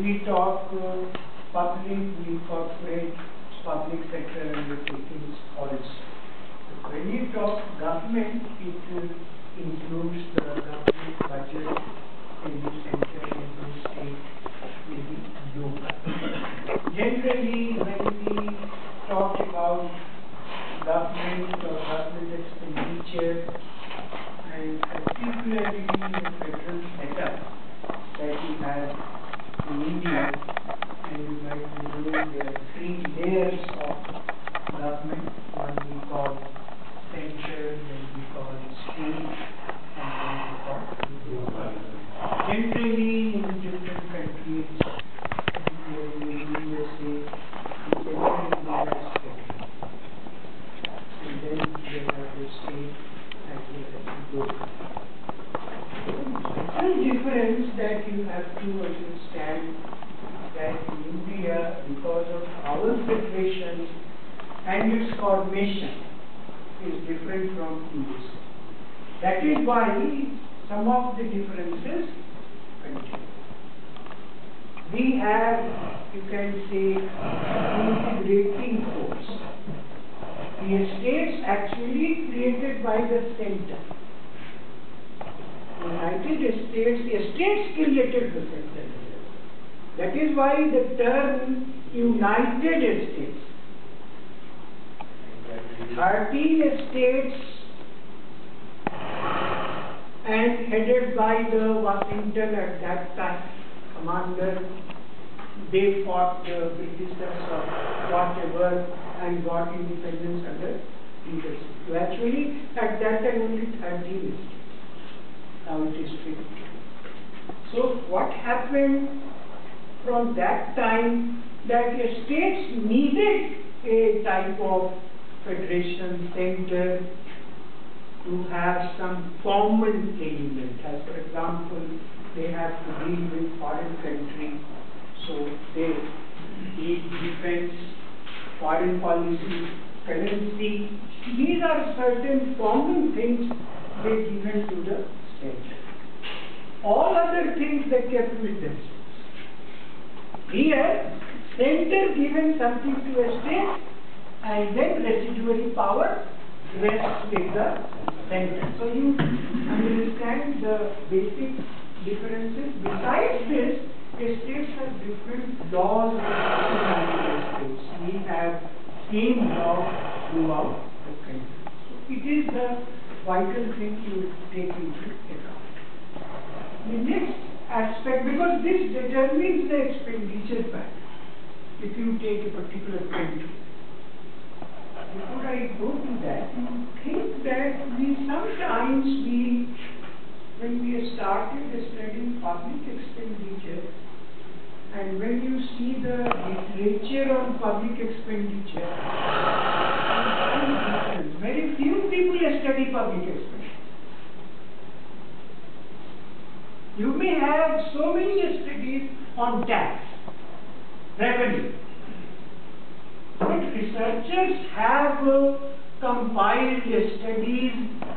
when we talk public, we incorporate public sector undertakings also. When you talk government, it includes the government budget, maybe center, maybe state, maybe local. Generally, when we talk about government or government expenditure, and particularly in the federal setup that we have in India, and you might be knowing there are three layers of government. One we call center, then we call state, and then we call local. Generally, in different countries, in the USA, the center is federal, and then they have the state as well as the local. The difference that you have to understand that in India, because of our federation and its formation, is different from USA. That is why some of the differences continue. We have, you can say, integrating force. The states actually created by the center. United States, the states created the center. That is why the term United States. 13 states and headed by the Washington at that time commander, they fought the Britishers or whatever and got independence under leadership. So actually at that time only 13 states. Now it is 50. So what happened from that time, that the states needed a type of federation center to have some common element. As for example, they have to deal with foreign country, so they need defense, foreign policy, currency. These are certain common things they given to the center. All other things they kept with themselves. Here, center given something to a state, and then residuary power rests with the center. So you understand the basic differences. Besides this, states have different laws in the United States. We have same law throughout the country. So it is the vital thing you take into account. The next aspect, because this determines the expenditure pattern, if you take a particular country. Before I go to that, think that sometimes when we started studying public expenditure, and when you see the literature on public expenditure, very few people study public expenditure. You may have so many studies on tax, revenue. But researchers have compiled studies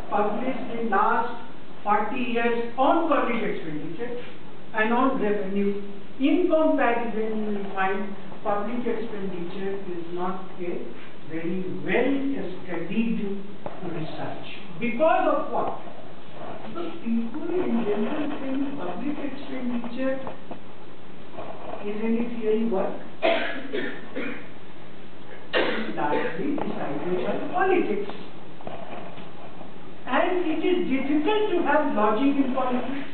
published in last 40 years on public expenditure and on revenue. In comparison, you will find public expenditure is not a very well studied research. Because of what? Because people in general think public expenditure is any theory work. Largely decided by politics. And it is difficult to have logic in politics.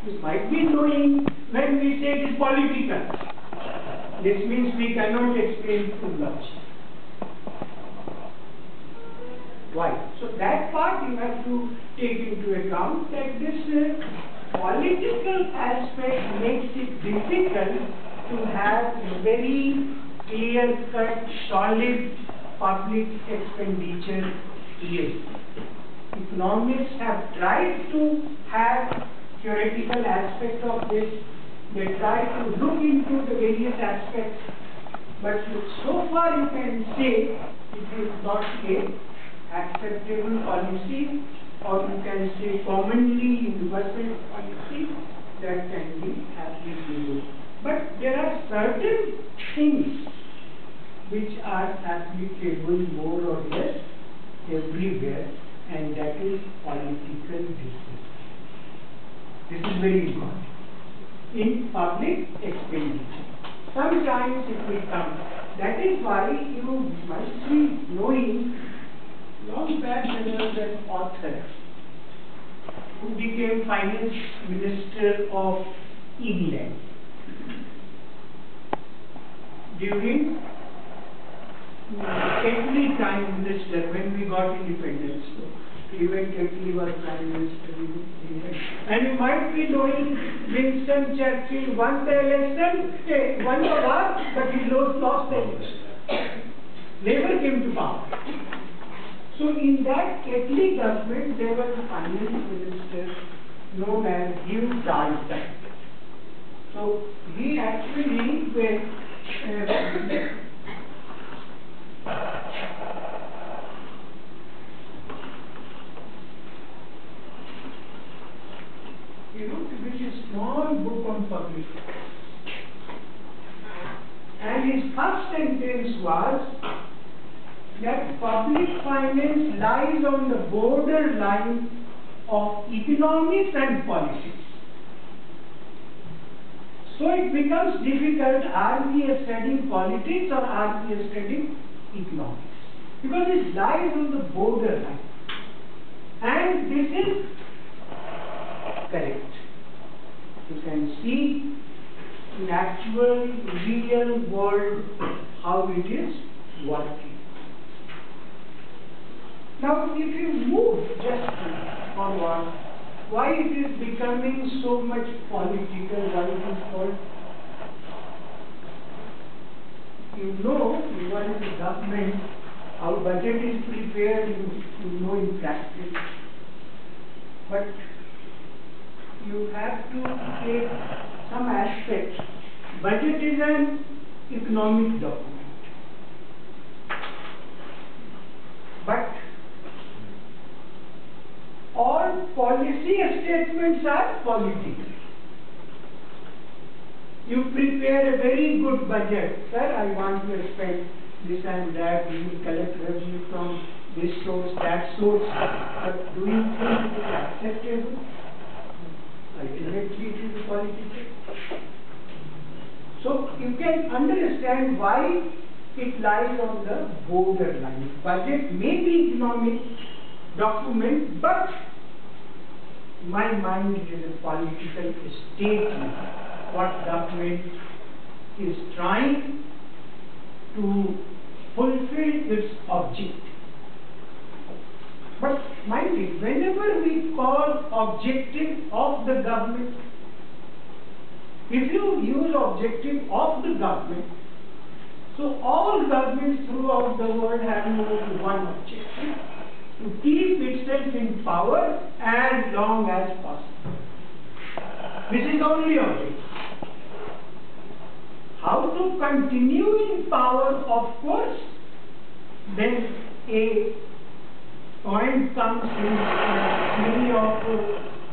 You might be knowing when we say it is political. This means we cannot explain through logic. Why? So that part you have to take into account, that this political aspect makes it difficult to have a very clear-cut, solid public expenditure theory. Economists have tried to have theoretical aspect of this. They try to look into the various aspects, but so far you can say it is not a acceptable policy, or you can say commonly universal policy that can be applicable. certain things which are applicable more or less everywhere, and that is political discipline. This is very important in public expenditure. Sometimes it will come. That is why you must be knowing, long back there was an author who became finance minister of England during Attlee Prime Minister when we got independence. So, even Attlee was Prime Minister in England. And you might be knowing Winston Churchill won the election, won the war, but he lost the election. Labour came to power. So in that Attlee government, there was a finance minister known as Hugh Dalton. So he actually he wrote a very small book on public finance. And his first sentence was that public finance lies on the borderline of economics and politics. So it becomes difficult, are we studying politics or are we studying economics? Because it lies on the borderline. And this is correct. You can see in actual real world how it is working. Now if you move just forward, why it is becoming so much political, why it is called? You know, even in the government, how budget is prepared, you know in practice. But you have to take some aspects. Budget is an economic document. But all policy statements are political. You prepare a very good budget. Sir, I want to spend this and that. We will collect revenue from this source, that source. But do you think it is acceptable? Ultimately, it is political. So you can understand why it lies on the borderline. Budget may be economic document, but in my mind it is a political statement. What government is trying to fulfill its objective. But mind it, whenever we call objective of the government, if you use objective of the government, so all governments throughout the world have only one objective: to keep itself in power as long as possible. This is the only objective. How to continue in power, of course, then a point comes in many of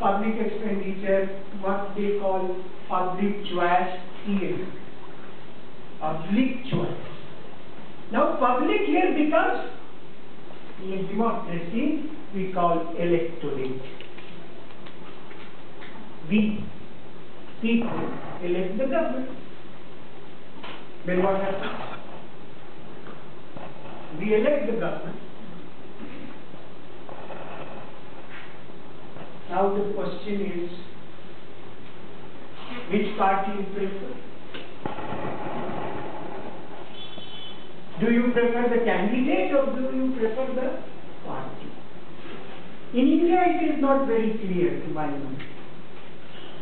public expenditure, what they call public choice theory. Public choice. Now public here becomes, in democracy, we call electorate. We, people, elect the government. Then what happens? We elect the government. Now the question is, which party you prefer? Do you prefer the candidate or do you prefer the party? In India it is not very clear to my mind.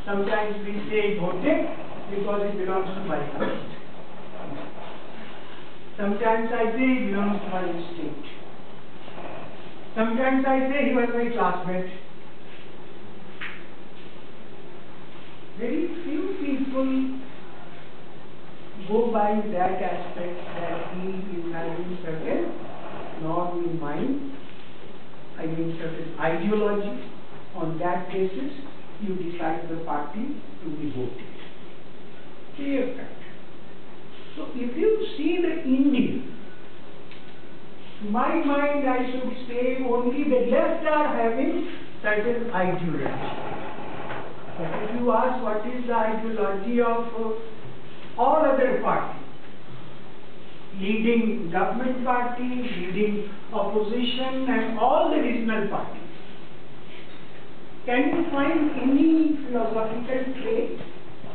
Sometimes we say voted because it belongs to my caste. Sometimes I say it belongs to my state. Sometimes I say he was my classmate. Very few people go by that aspect that he is having certain norm in mind, I mean certain ideology. On that basis, you decide the party to be voted. Clear cut. So if you see the India, to my mind I should say only the left are having certain ideology. But if you ask what is the ideology of all other parties, leading government party, leading opposition and all the regional parties, can you find any philosophical trait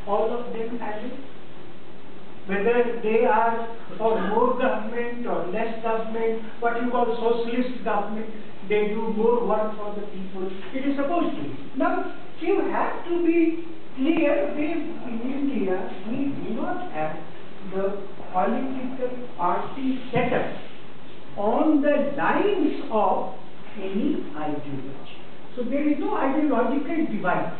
all of them having? Whether they are for more government or less government, what you call socialist government, they do more work for the people. It is supposed to be. Now, you have to be clear that in India, we do not have the political party setup on the lines of any ideology. So there is no ideological divide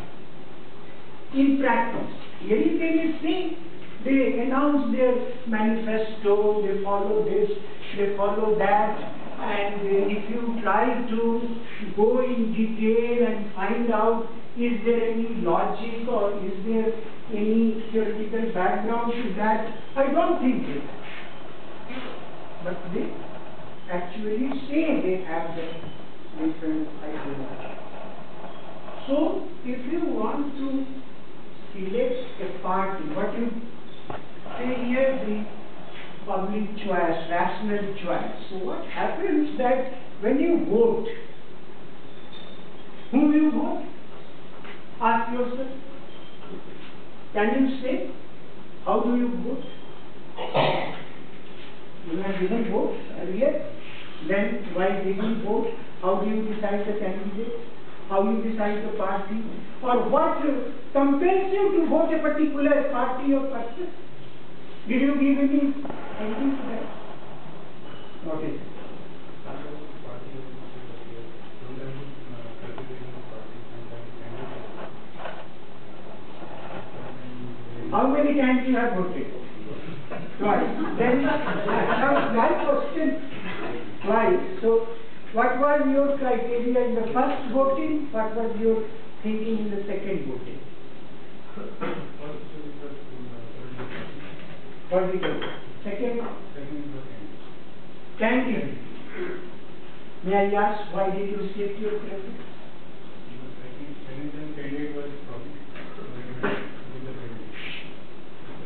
in practice. Here they may say, they announce their manifesto, they follow this, they follow that, and if you try to go in detail and find out is there any logic or is there any theoretical background to that, I don't think it. But they actually say they have the different ideology. So if you want to select a party, what you say here, the public choice, rational choice. So what happens that when you vote, whom you vote? Ask yourself. Can you say, how do you vote? You have given vote earlier, then why did you vote? How do you decide the candidate? How you decide the party? Or what compels you to vote a particular party or person? Did you give anything to that? What is it? How many times you have voted? Twice. Then one question. Twice. So what was your criteria in the first voting? What was your thinking in the second voting? Political. Second? Candidate. May I ask why did you select your preference? Second candidate was Prof.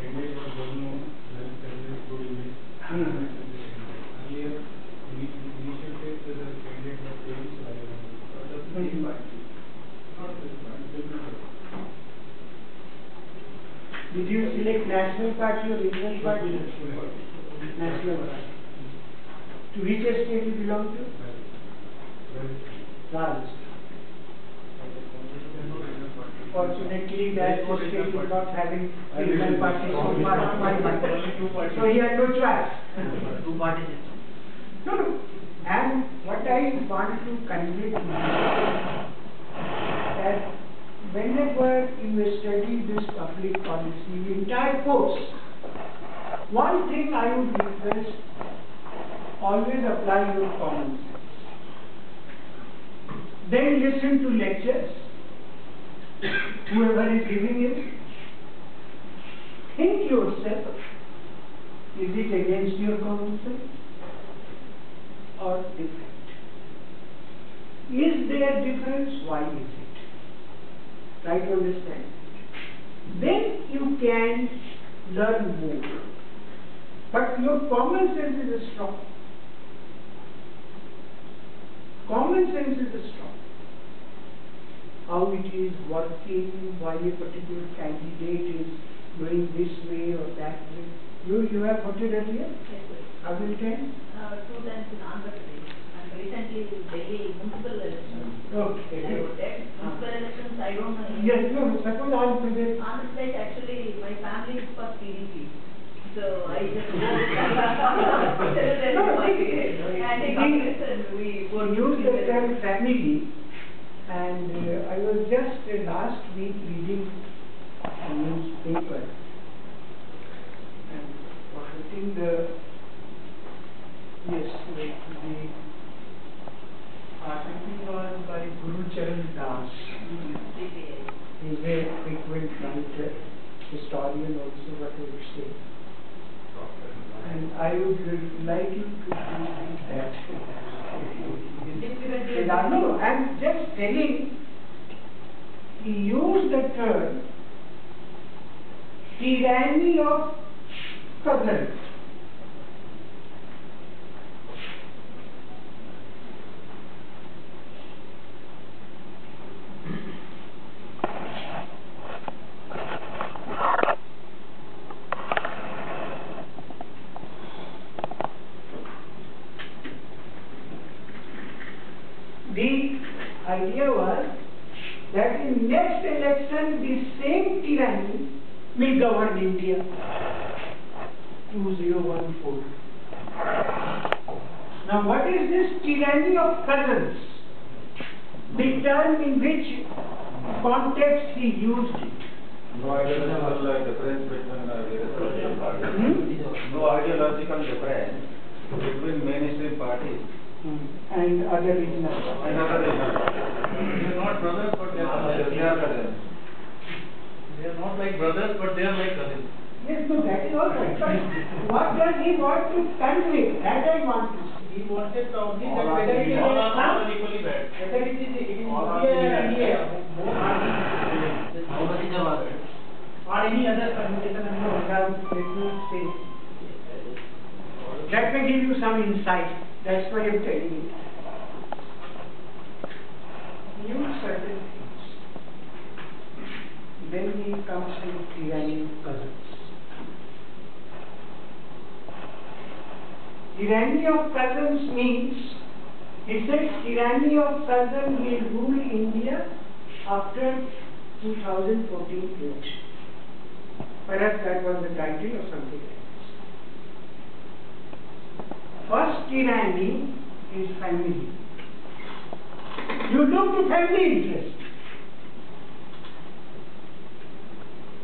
Candidate was well known, well established, good image. Earlier, initial phase, the candidate was very same party. Not this party, different party. Did you select national party or regional party? National party. To which state you belong to? Rajasthan. Fortunately, that state is not having regional party so far. So he had no choice. Two parties. No. And what I want to convey to you that whenever you study this public policy, entire course, one thing I would request, always apply your common sense. Then listen to lectures, whoever is giving it. Think yourself, is it against your common sense or different? Is there difference? Why is it? Try to understand. Then you can learn more. But your common sense is strong. Common sense is strong. How it is working, why a particular candidate is going this way or that way. You have voted earlier? Yes, sir. How many times? 2 times in Andhra Pradesh and recently Delhi municipal elections. Okay. I voted. Municipal elections, I don't know. Yes, no, suppose Andhra Pradesh. Andhra Pradesh, actually, my family is for PDP. So I just vote. And in Congress, and we vote. Use the term family, and I was just last week reading a newspaper and forgetting the article was by Guru Charan Das. He is a frequent writer, historian also, whatever you say. I would like you to read that. No, I'm just telling, he used the term tyranny of cousins. The idea was that in next election the same tyranny will govern India. 2014. Now what is this tyranny of cousins? The term in which context he used it. No ideological difference between various political parties. No ideological difference between mainstream parties. And other regional. And other regional. They are not brothers, but they are cousins. They are not like brothers, but they are like cousins. Yes, no, that is all right. But what does he want to convey? That I want to see. He wanted to say that whether it is all are equally bad. whether it is India or any other permutation and let me say. That may give you some insight. That's why I'm telling you. Use certain things. Then he comes to tyranny of cousins. Tyranny of cousins means, he says tyranny of cousins will rule India after 2014 election. Perhaps that was the title or something like this. First tyranny is family. You look to family interest.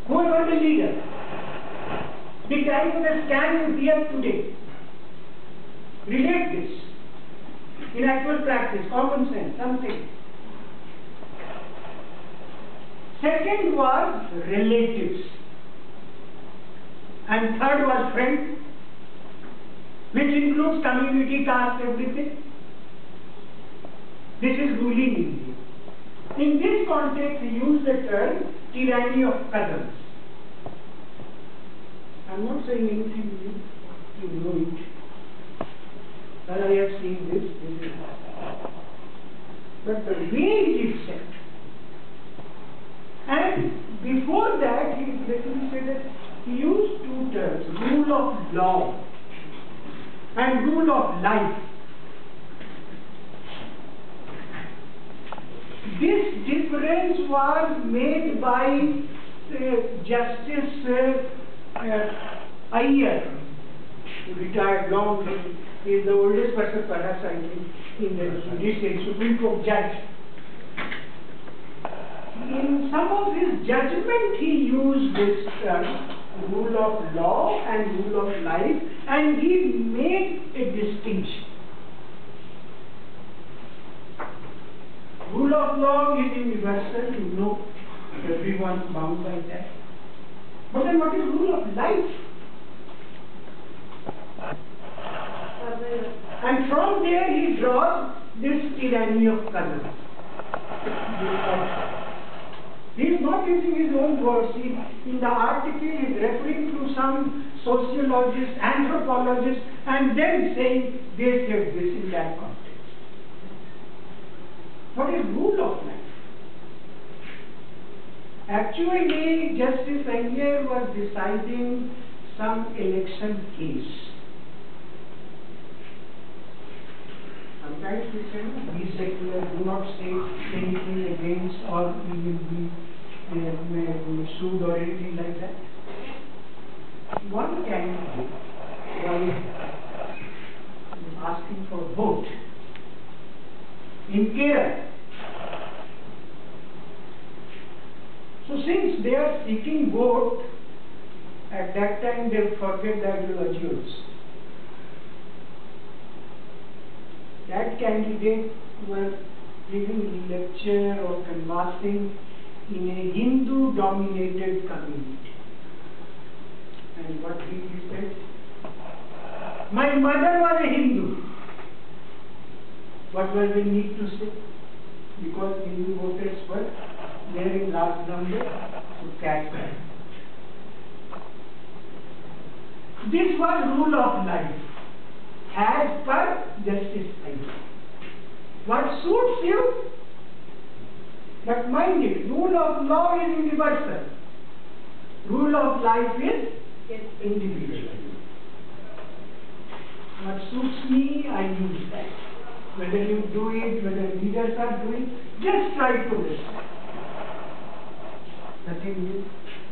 Whoever the leader. The time of the scam is here today. Relate this. In actual practice, common sense, something. Second was relatives. And third was friend, which includes community, caste, everything. This is ruling India. In this context, he used the term tyranny of cousins. I am not saying anything new, you know it. But I have seen this is but the way it is said. And before that, let me say that he used two terms, rule of law and rule of life. This difference was made by Justice Iyer, who retired long ago. He is the oldest person perhaps I think in the judiciary, Supreme Court judge. In some of his judgment he used this term, rule of law and rule of life, and he made a distinction. Rule of law is universal, you know, everyone bound by that. But then what is rule of life? And from there he draws this tyranny of cousins. He is not using his own words. In the article he is referring to some sociologist, anthropologist, and then saying they said this in that context. What is rule of life? Actually, Justice Iyer was deciding some election case. Sometimes we say, be secular, do not say anything against, or we will be sued or anything like that. One candidate was asking for vote in Kerala. So since they are seeking vote, at that time they forget the ideologies. That candidate was giving lecture or conversing in a Hindu-dominated community. And what he said? My mother was a Hindu. What was the need to say? Because Hindu voters were there in large number to catch them. This was rule of life as per Justice Singh. What suits you? But mind it, rule of law is universal. Rule of life is individual. What suits me, I use that. Whether you do it, whether leaders are doing, just try to listen. Nothing new.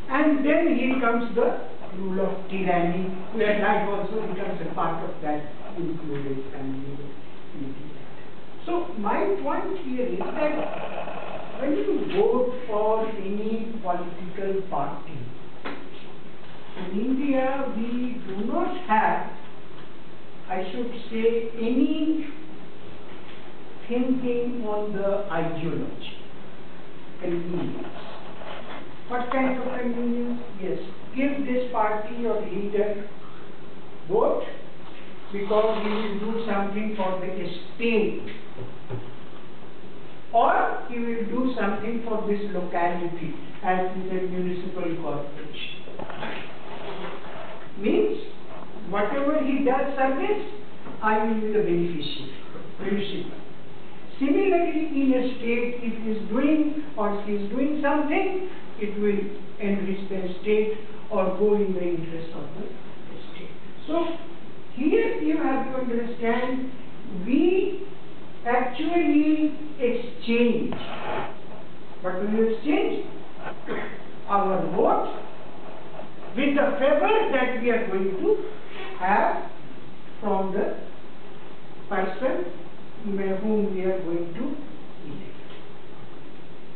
And then here comes the rule of tyranny, where life also becomes a part of that included family. So my point here is that when you vote for any political party, in India we do not have, I should say, any thinking on the ideology, convenience. What kind of convenience? Yes, give this party or leader vote because he will do something for the state, or he will do something for this locality as is a municipal corporation. Means whatever he does service, I will be the beneficiary, principal. Similarly, in a state, if he is doing or she is doing something, it will enrich the state or go in the interest of the state. So, here you have to understand, we actually exchange. What do we exchange? Our vote with the favor that we are going to have from the person whom we are going to elect.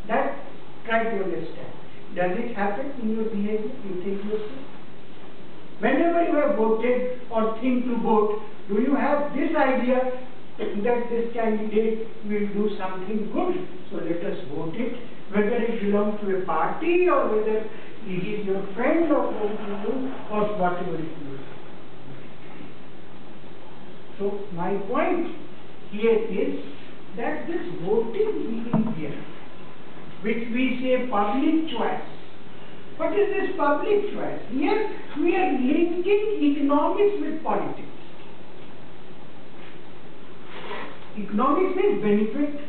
That, try to understand. Does it happen in your behavior? You think yourself? Whenever you have voted or think to vote, do you have this idea that this candidate will do something good? So let us vote it, whether it belongs to a party or whether he is your friend or whatever it is. So my point here is that this voting behavior, which we say public choice. What is this public choice? Here we are linking economics with politics. Economics means benefit.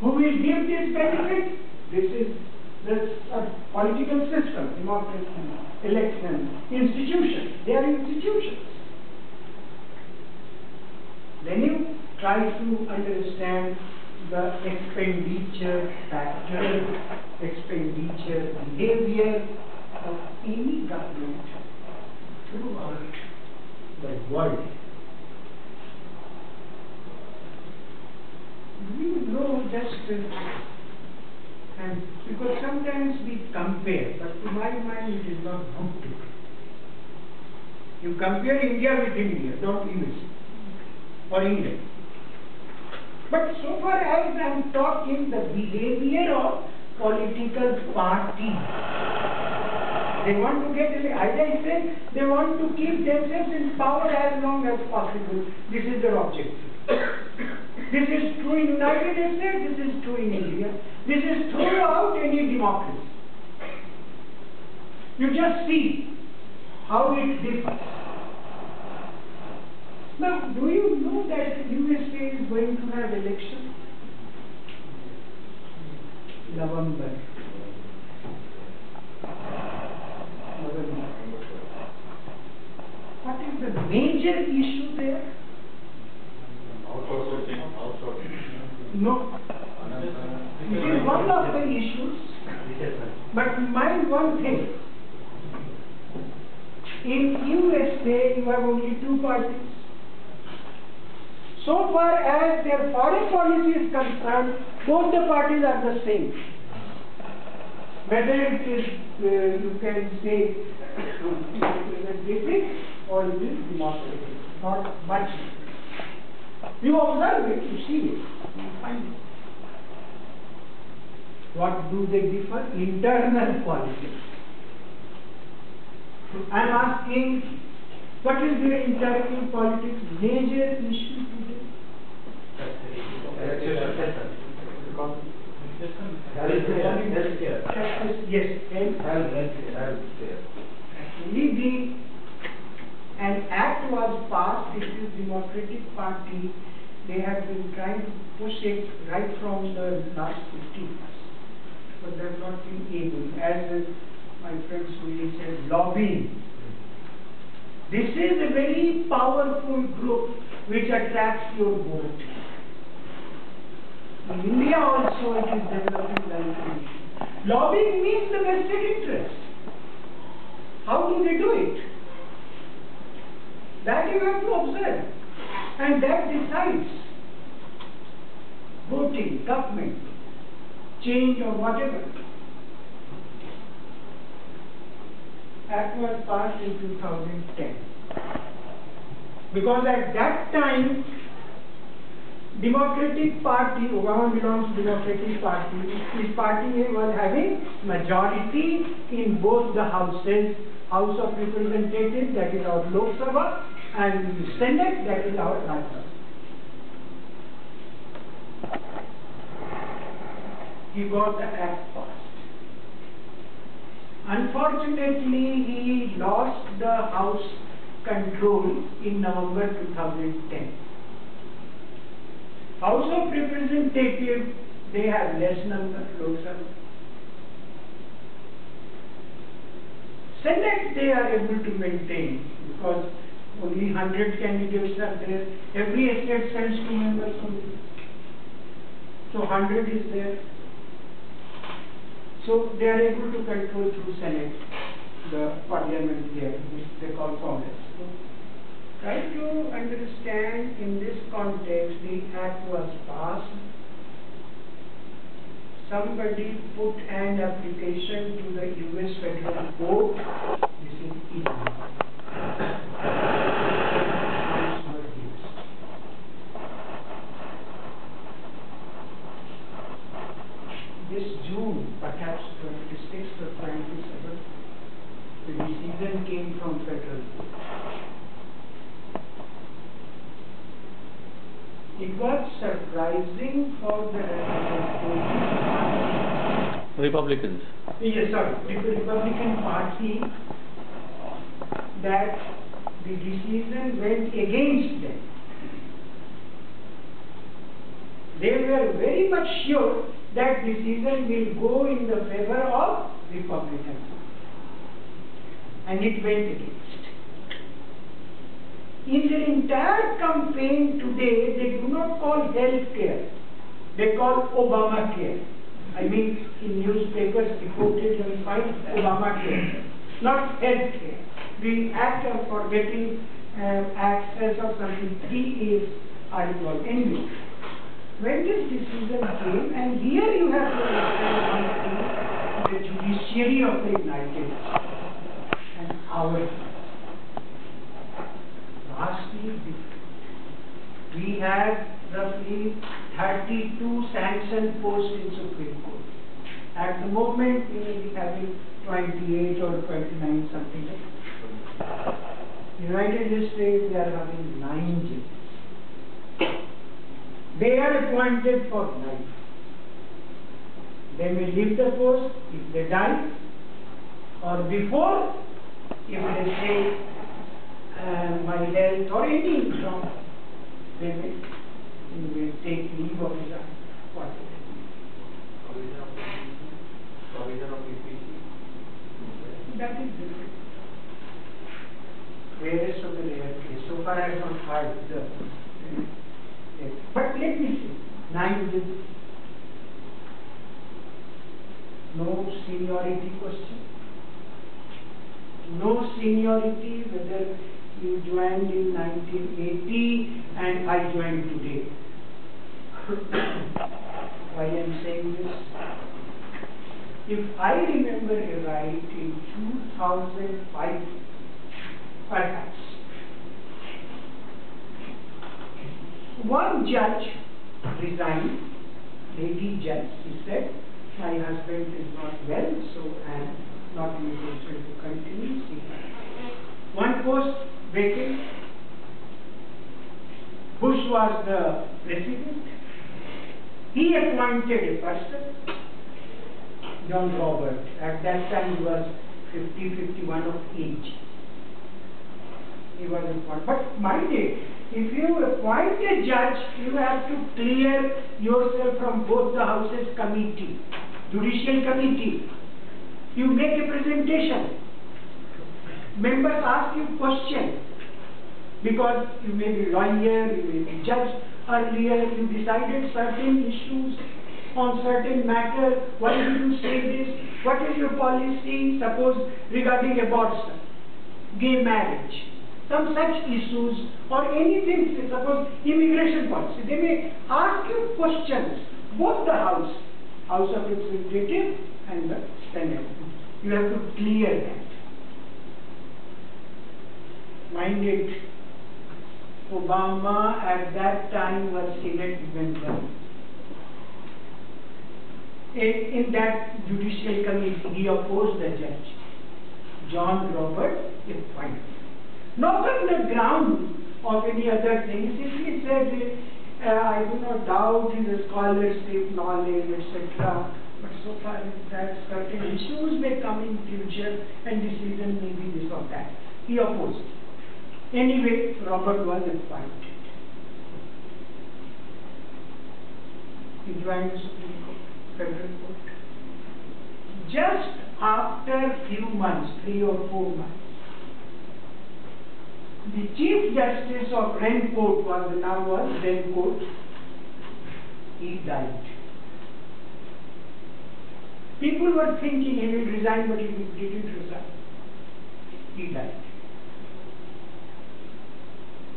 Who will give this benefit? This is the political system, democracy, election, institutions. They are institutions. Then you try to understand the expenditure factor, expenditure behavior of any government throughout the world. You know, just and because sometimes we compare, but to my mind it is not good to do. You compare India with India, don't US or England. But so far as I am talking the behavior of political parties, they want to get, as I said, they want to keep themselves in power as long as possible. This is their objective. This is true in United States, this is true in India, this is throughout any democracy. You just see how it differs. Now, do you know that USA is going to have election? November. What is the major issue there? No. It is one of the issues. But mind one thing. In USA, you have only two parties. So far as their foreign policy is concerned, both the parties are the same. Whether it is, you can say, representative or it is democratic. Not much. You observe it, you see it, you find it. What do they differ? Internal politics. I am asking What is their interaction in politics? Major issue today. Yes, Healthcare. actually an act was passed. It is Democratic Party. They have been trying to push it right from the last 50 years, but they have not been able. As my friend Singh said, lobbying. This is a very powerful group which attracts your vote. In India also it is developing like this. Lobbying means the vested interest. How do they do it? That you have to observe. And that decides voting, government, change or whatever. Act was passed in 2010. Because at that time, Democratic Party, Obama belongs to Democratic Party, his party was having majority in both the houses, House of Representatives, that is our Lok Sabha, and the Senate, that is our Rajya Sabha. He got the act passed. Unfortunately, he lost the House control in November 2010. House of Representatives, they have less number, Lok Sabha. Senate, they are able to maintain because only 100 candidates are there. Every state sends 2 members only. So 100 is there. So they are able to control through Senate, the parliament there, which they call Congress. So try to understand in this context, the act was passed. Somebody put an application to the US Federal Court. This is illegal. This June, perhaps 26th or 27th, the decision came from Federal Court. It was surprising for the Republicans. Yes, sorry, the Republican Party that the decision went against them. They were very much sure that decision will go in the favor of Republicans. And it went against. In their entire campaign today, they do not call health care. They call Obamacare. I mean, in newspapers reported you will find Obamacare, not health care. The act for getting access or something, 3 is article. Anyway, when this decision came, and here you have to understand one thing, the judiciary of the United States and our vastly different. We have roughly 32 sanctioned posts in Supreme Court. At the moment, we may be having 28 or 29 something like that. United States, they are having 9 judges. They are appointed for life. They may leave the post if they die, or before, if they say my health or any wrong, they may take leave of his whatever. Provision of EPC. That is different. Rarest of the rare case. So far I have not heard the. But let me see. 9 judges. No seniority question. No seniority whether you joined in 1980 and I joined today. Why I am saying this? If I remember right, in 2005, perhaps, one judge resigned, lady judge, he said, my husband is not well, so I am not in a position to continue. One post vacant. was the president. He appointed a person, John Robert. At that time he was 51 of age. He was appointed. But mind it, if you appoint a judge, you have to clear yourself from both the houses committee, judicial committee. You make a presentation. Members ask you questions. Because you may be lawyer, you may be judge earlier, you decided certain issues on certain matter, why did you say this, what is your policy, suppose regarding abortion, gay marriage, some such issues or anything, suppose immigration policy. They may ask you questions, both the House of Representatives and the Senate. You have to clear that. Mind it, Obama at that time was Senate member. In that judicial committee, he opposed the judge, John Robert appointed. Not on the ground of any other thing. He simply said, I do not doubt in the scholarship, knowledge, etc. But so far as that certain issues may come in future and decision may be this or that. He opposed. Anyway, Robert was appointed. He joined the Supreme Court, Federal Court. Just after few months, 3 or 4 months, the Chief Justice of Ren Court was Ren Court. He died. People were thinking he will resign, but he didn't resign. He died.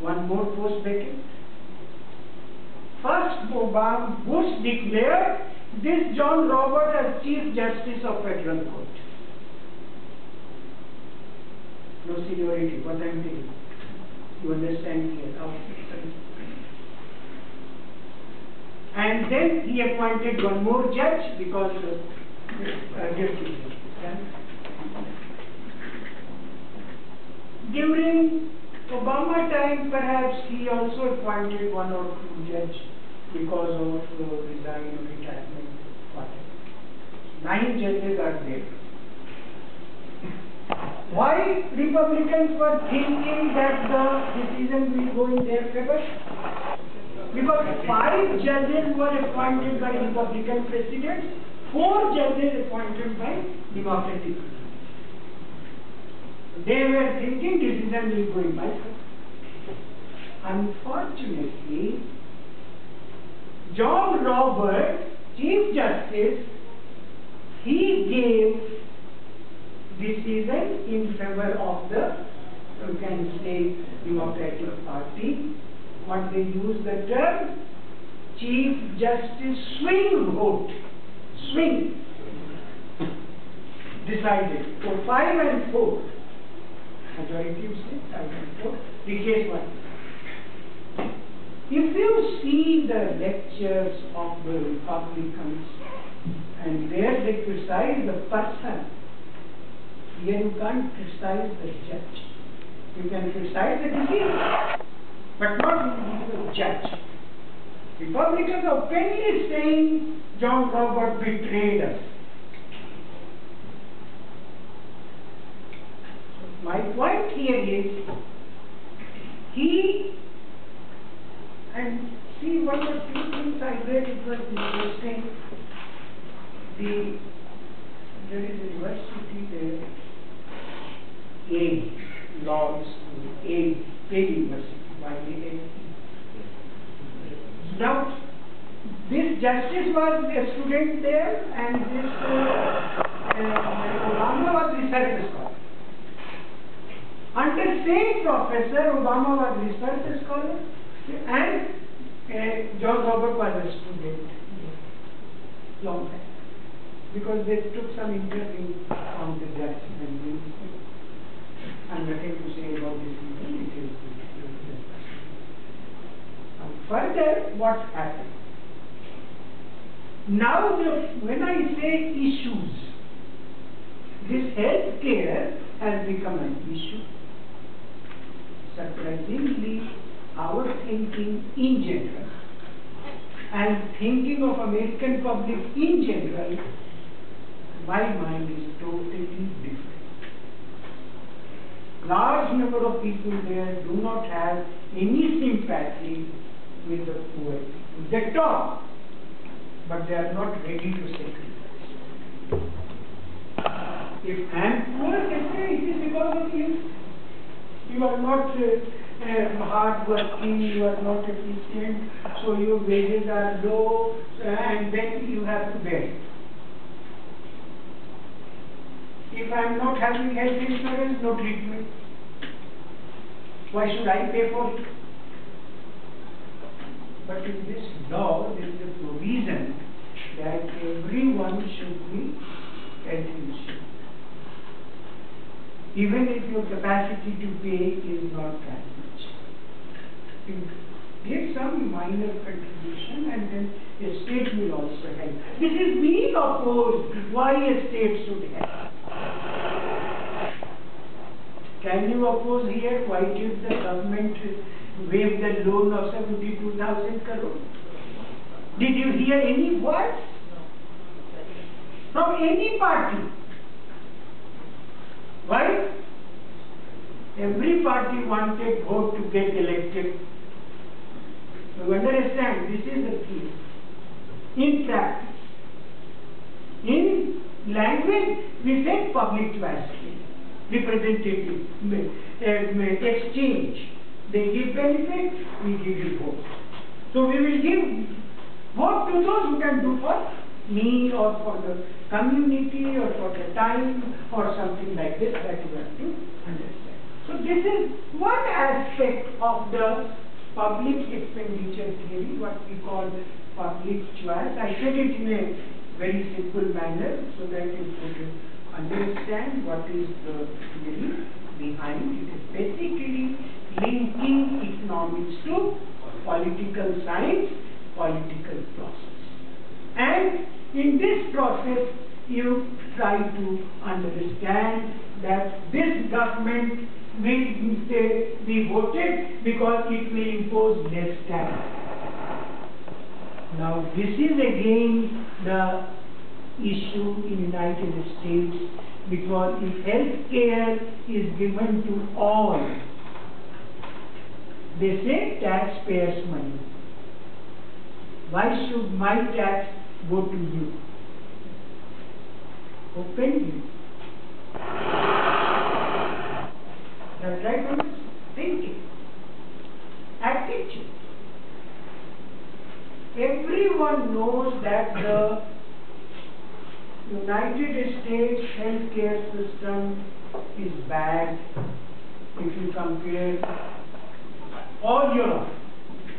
One more post vacant. First, Bush declared this John Robert as Chief Justice of Federal Court. No seniority, what I am telling you. You understand here how it is. And then he appointed one more judge because during Obama time, perhaps he also appointed one or two judges because of resign or retirement, whatever. 9 judges are there. Why Republicans were thinking that the decision will go in their favor? Because 5 judges were appointed by Republican presidents, 4 judges appointed by Democratic presidents. They were thinking decision will go in my favor. Unfortunately, John Roberts, Chief Justice, he gave decision in favor of the, you can say, Democratic Party. What they use the term, Chief Justice swing vote. Swing. Decided for 5 and 4. Majority you say, 5 and 4. The case was. If you see the lectures of the Republicans, and there they criticize the person, here you can't criticize the judge. You can criticize the decision, but not the judge. Republicans are openly saying John Robert betrayed us. My point here is, he, and see one or two things I read, it was interesting. There is a university there, Yale Law School, Yale University, YALE. Now, this justice was a student there, and this Obama was research scholar. Under same professor, Obama was research scholar, and John Robert was a student. Long time. Because they took some interview on the judge, and I'm nothing to say about this. Further, what happened? Now, when I say issues, this health care has become an issue. Surprisingly, our thinking in general and thinking of American public in general, my mind is totally different. Large number of people there do not have any sympathy with the poor people. They talk, but they are not ready to sacrifice. If I am poor, they say it is because of you. You are not hard working, you are not efficient, so your wages are low, and then you have to bear it. If I am not having health insurance, no treatment. Why should I pay for it? But in this law, there is a provision that everyone should be health insured, even if your capacity to pay is not that much. You give some minor contribution and then a state will also help. This is being opposed. Why a state should help? Can you oppose here? Why did the government waive the loan of 72,000 crore? Did you hear any voice from any party? Why? Every party wanted vote to get elected. You understand? This is the key. In practice, in language, we say public choice, representative exchange. They give benefit, we give you vote. So we will give vote to those who can do for me or for the community or for the time or something like this that you have to understand. So this is one aspect of the public expenditure theory, what we call public choice. I said it in a very simple manner so that you could understand what is the theory behind it. It is basically linking economics to political science, political process. And in this process, you try to understand that this government will be voted because it will impose less tax. Now, this is again the issue in United States, because if health care is given to all, they say taxpayers' money. Why should my tax go to you? Openly. That's right from thinking, attitude. Everyone knows that the United States healthcare system is bad if you compare all Europe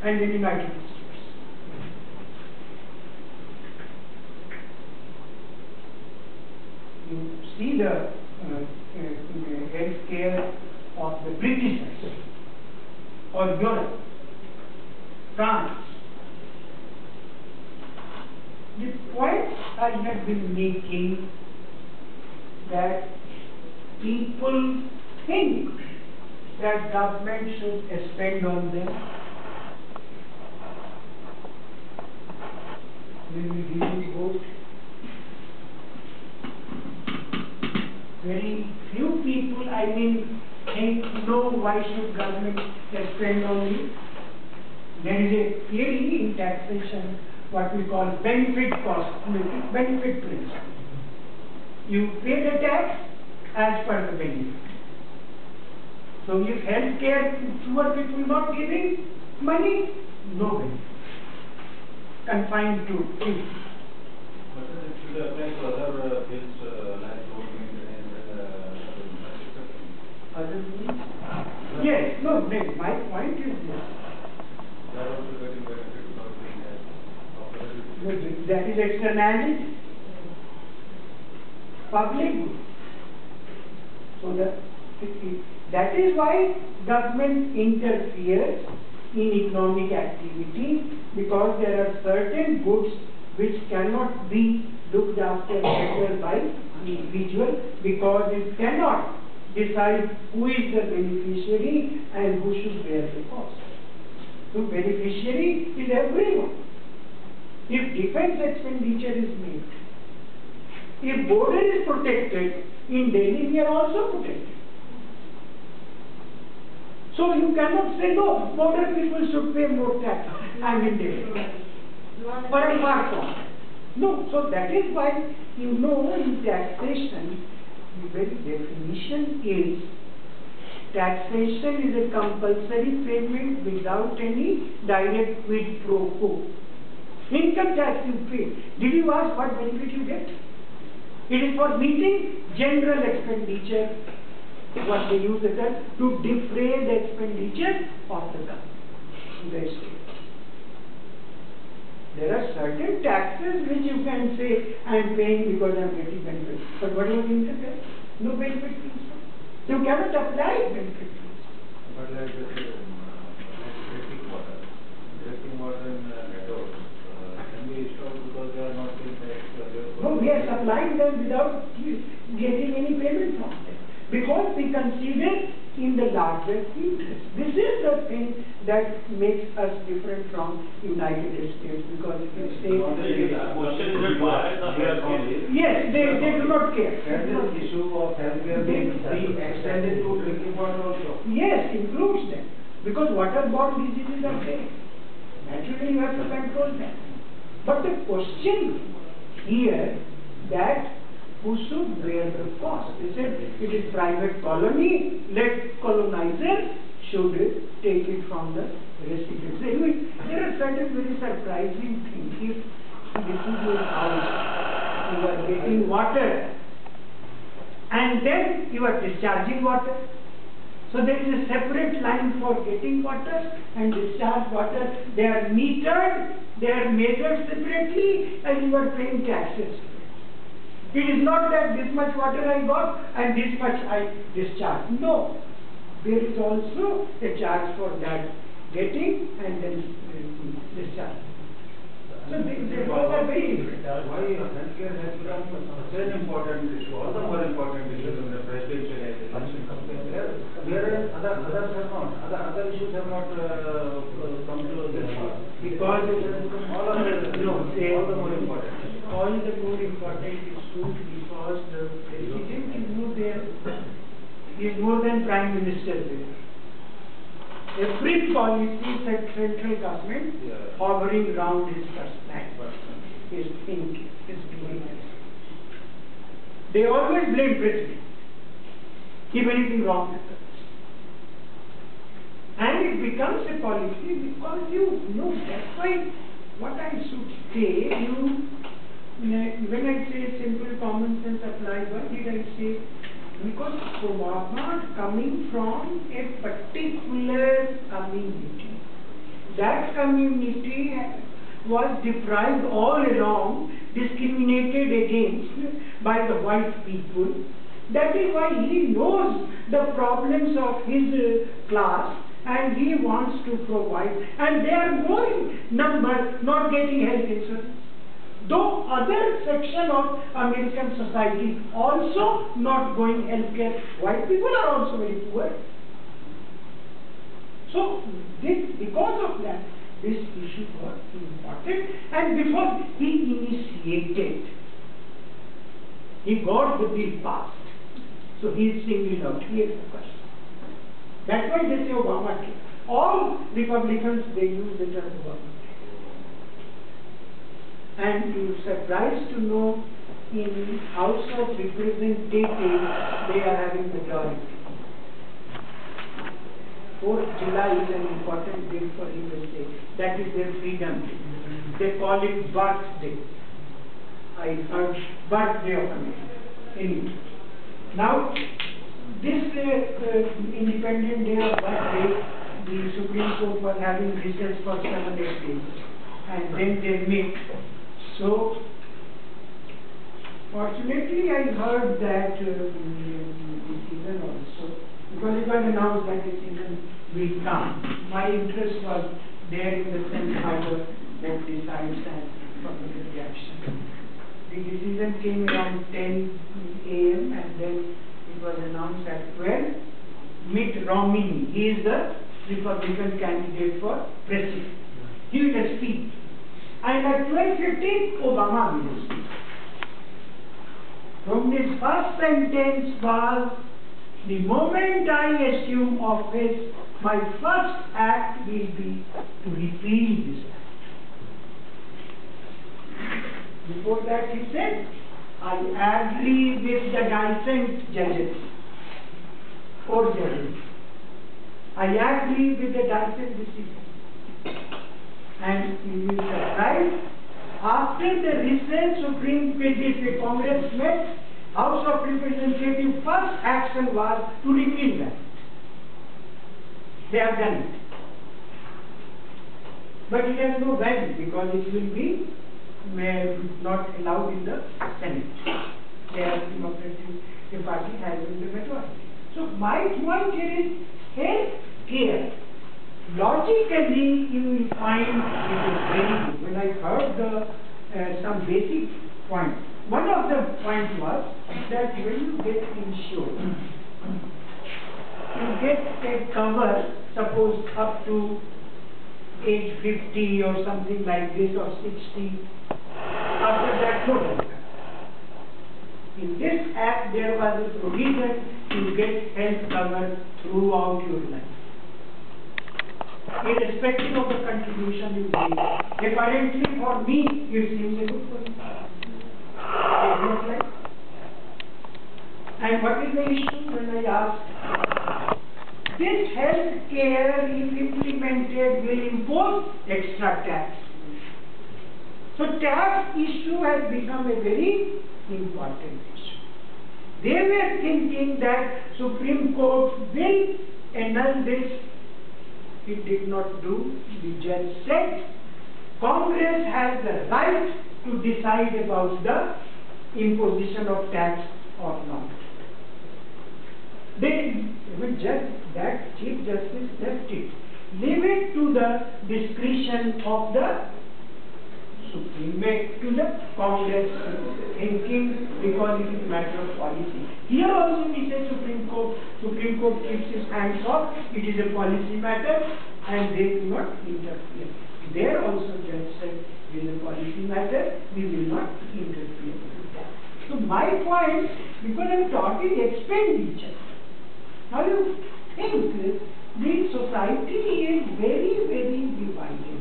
and the United States. You see the healthcare of the Britishers or Europe, France. The point I have been making that people think that government should spend on them. We will give you vote. Very few people, think, no, why should government spend on you? There is a theory in taxation, what we call benefit principle. You pay the tax as per the benefit. So if healthcare, poor people not giving money, no benefit. Confined to it. But it should apply to other fields like road maintenance and Other means? Yes, no, my point is this. that also getting benefit without being That is externality. Public good. So that is why government interferes in economic activity, because there are certain goods which cannot be looked after better by the individual, because it cannot decide who is the beneficiary and who should bear the cost. So beneficiary is everyone. If defense expenditure is made, if border is protected, in Delhi we are also protected. So you cannot say, no, border people should pay more tax. I am in Delhi. Or apart from that. No, so that is why, you know, in taxation, the very definition is, taxation is a compulsory payment without any direct quid pro quo. Income tax you pay. Did you ask what benefit you get? It is for meeting general expenditure, what they use the term, to defray the expenditure of the government, the state. There are certain taxes which you can say, I am paying because I am getting benefit. But what about income tax? No benefit principle. You cannot apply benefit principle. But like drinking water in metros can be stopped because they are not paying tax. No, we are supplying them without getting any payment from them. Because we consider in the larger interest. This is the thing that makes us different from United States, because if you say yes, they do not care. Can this issue of healthcare be extended to drinking water also? Yes, includes them, because waterborne diseases are there. Naturally, you have to control them. But the question here that who should bear the cost? They said it is private colony, let colonizer should take it from the residents. Anyway, there are certain very surprising things. If this is your house, you are getting water and then you are discharging water. So there is a separate line for getting water and discharge water. They are metered, they are measured separately, and you are paying taxes. It is not that this much water I got and this much I discharge. No. There is also a charge for that getting and then discharge. So they both are very different. Why healthcare has become such an important issue, all the more important issue in the presidential election campaign. Whereas others have not, other issues have not come to this far. Because all of them, all the more important. All the more important issues because the president is more there. He is more than prime minister there. Every policy that central government hovering around his personality, his thinking, his behavior. They always blame president if anything wrong with us. And it becomes a policy because you know, that's why what I should say, when I say simple common sense applies, why did I say? Because Prof coming from a particular community. That community was deprived all along, discriminated against by the white people. That is why he knows the problems of his class and he wants to provide. And they are more in number not getting health insurance. Though other section of American society also not going healthcare, white people are also very poor. So because of that, this issue was important, and before he initiated, he got the bill passed. So he is singled out. He is the person. That's why they say Obamacare. All Republicans, they use the term Obamacare. And you are surprised to know in House of Representatives they are having majority. 4th July is an important day for USA. That is their freedom day. They call it birthday. I heard birthday of America. Anyway. Now, this independent day or birthday, the Supreme Court was having recess for 7-8 days. And then they meet. So, fortunately, I heard that the season also, because it was announced that the season will come. My interest was there in the sense how the board decides and public reaction. The decision came around 10 a.m. and then it was announced at 12. Mitt Romney, he is the Republican candidate for president. He will speak. And at 12:15, Obama will speak. From his first sentence was, the moment I assume office, my first act will be to repeal this act. Before that he said, I agree with the dissent judges or judges. I agree with the dissent decision. And you will surprise, after the recent Supreme PDP Congress met, House of Representatives' first action was to repeal that. They have done it. But it has no value because it will be not allowed in the Senate. Their Democratic Party has the majority. So my point here is health care. Logically, you will find it is very good. When I heard some basic points, one of the points was that when you get insured, you get a cover, suppose up to age 50 or something like this, or 60. After that, no cover. In this act, there was a provision to get health cover throughout your life, irrespective of the contribution you make. Apparently, for me, it seems a good point. And what is the issue when I ask? This health care, if implemented, will impose extra tax. So tax issue has become a very important issue. They were thinking that Supreme Court will annul this. It did not do. The judge said Congress has the right to decide about the imposition of tax or not. That Chief Justice left it. Leave it to the discretion of the Supreme, to the Congress thinking, because it is a matter of policy. Here also we say Supreme Court keeps its hands off. It is a policy matter and they do not interfere. There also judge said it is a policy matter, we will not interfere with that. So my point, because I am talking expenditure, now you think the society is very, very divided.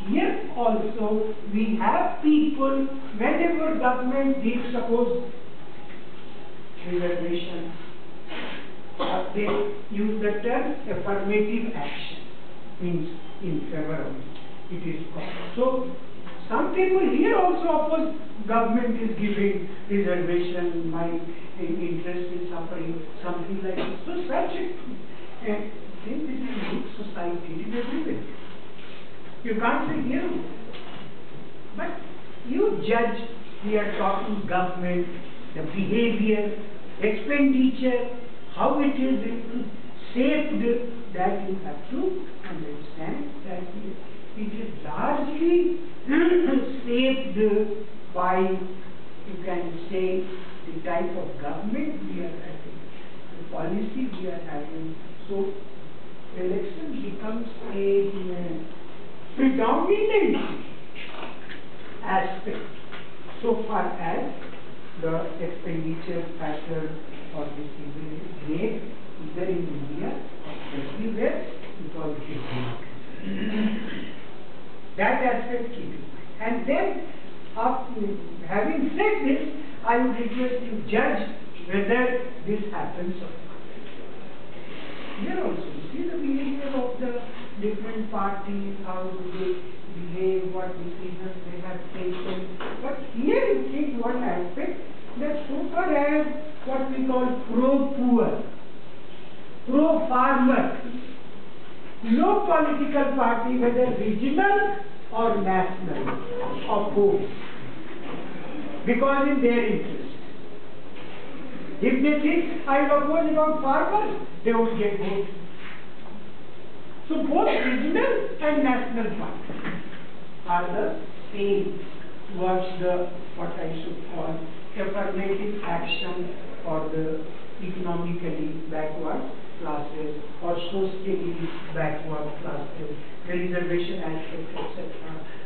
Here also we have people, whenever government gives, suppose, reservation, they use the term affirmative action, means in favor of it. It is called. So some people here also oppose government is giving reservation, my interest is suffering, something like this. So such a thing, this is a good society, it is everywhere. You can't say here, but you judge. We are talking government, the behavior, expenditure, how it is shaped, that you have to understand that it is largely shaped by, you can say, the type of government we are having, the policy we are having. So election becomes a predominant aspect so far as the expenditure pattern or this is made either in India or everywhere, because it is that aspect keep in mind. And then having said this, I would request you judge whether this happens or not. Here also, you see the behavior of the different parties, how do they behave, what decisions they have taken. But here you think one aspect, that so far as what we call pro-poor, pro-farmer, no political party, whether regional or national, oppose, because in their interest. If they think I will oppose about farmers, they would get votes. So both regional and national parties are the same towards the, what I should call, affirmative action or the economically backward classes or socially backward classes, the reservation aspect, etc.,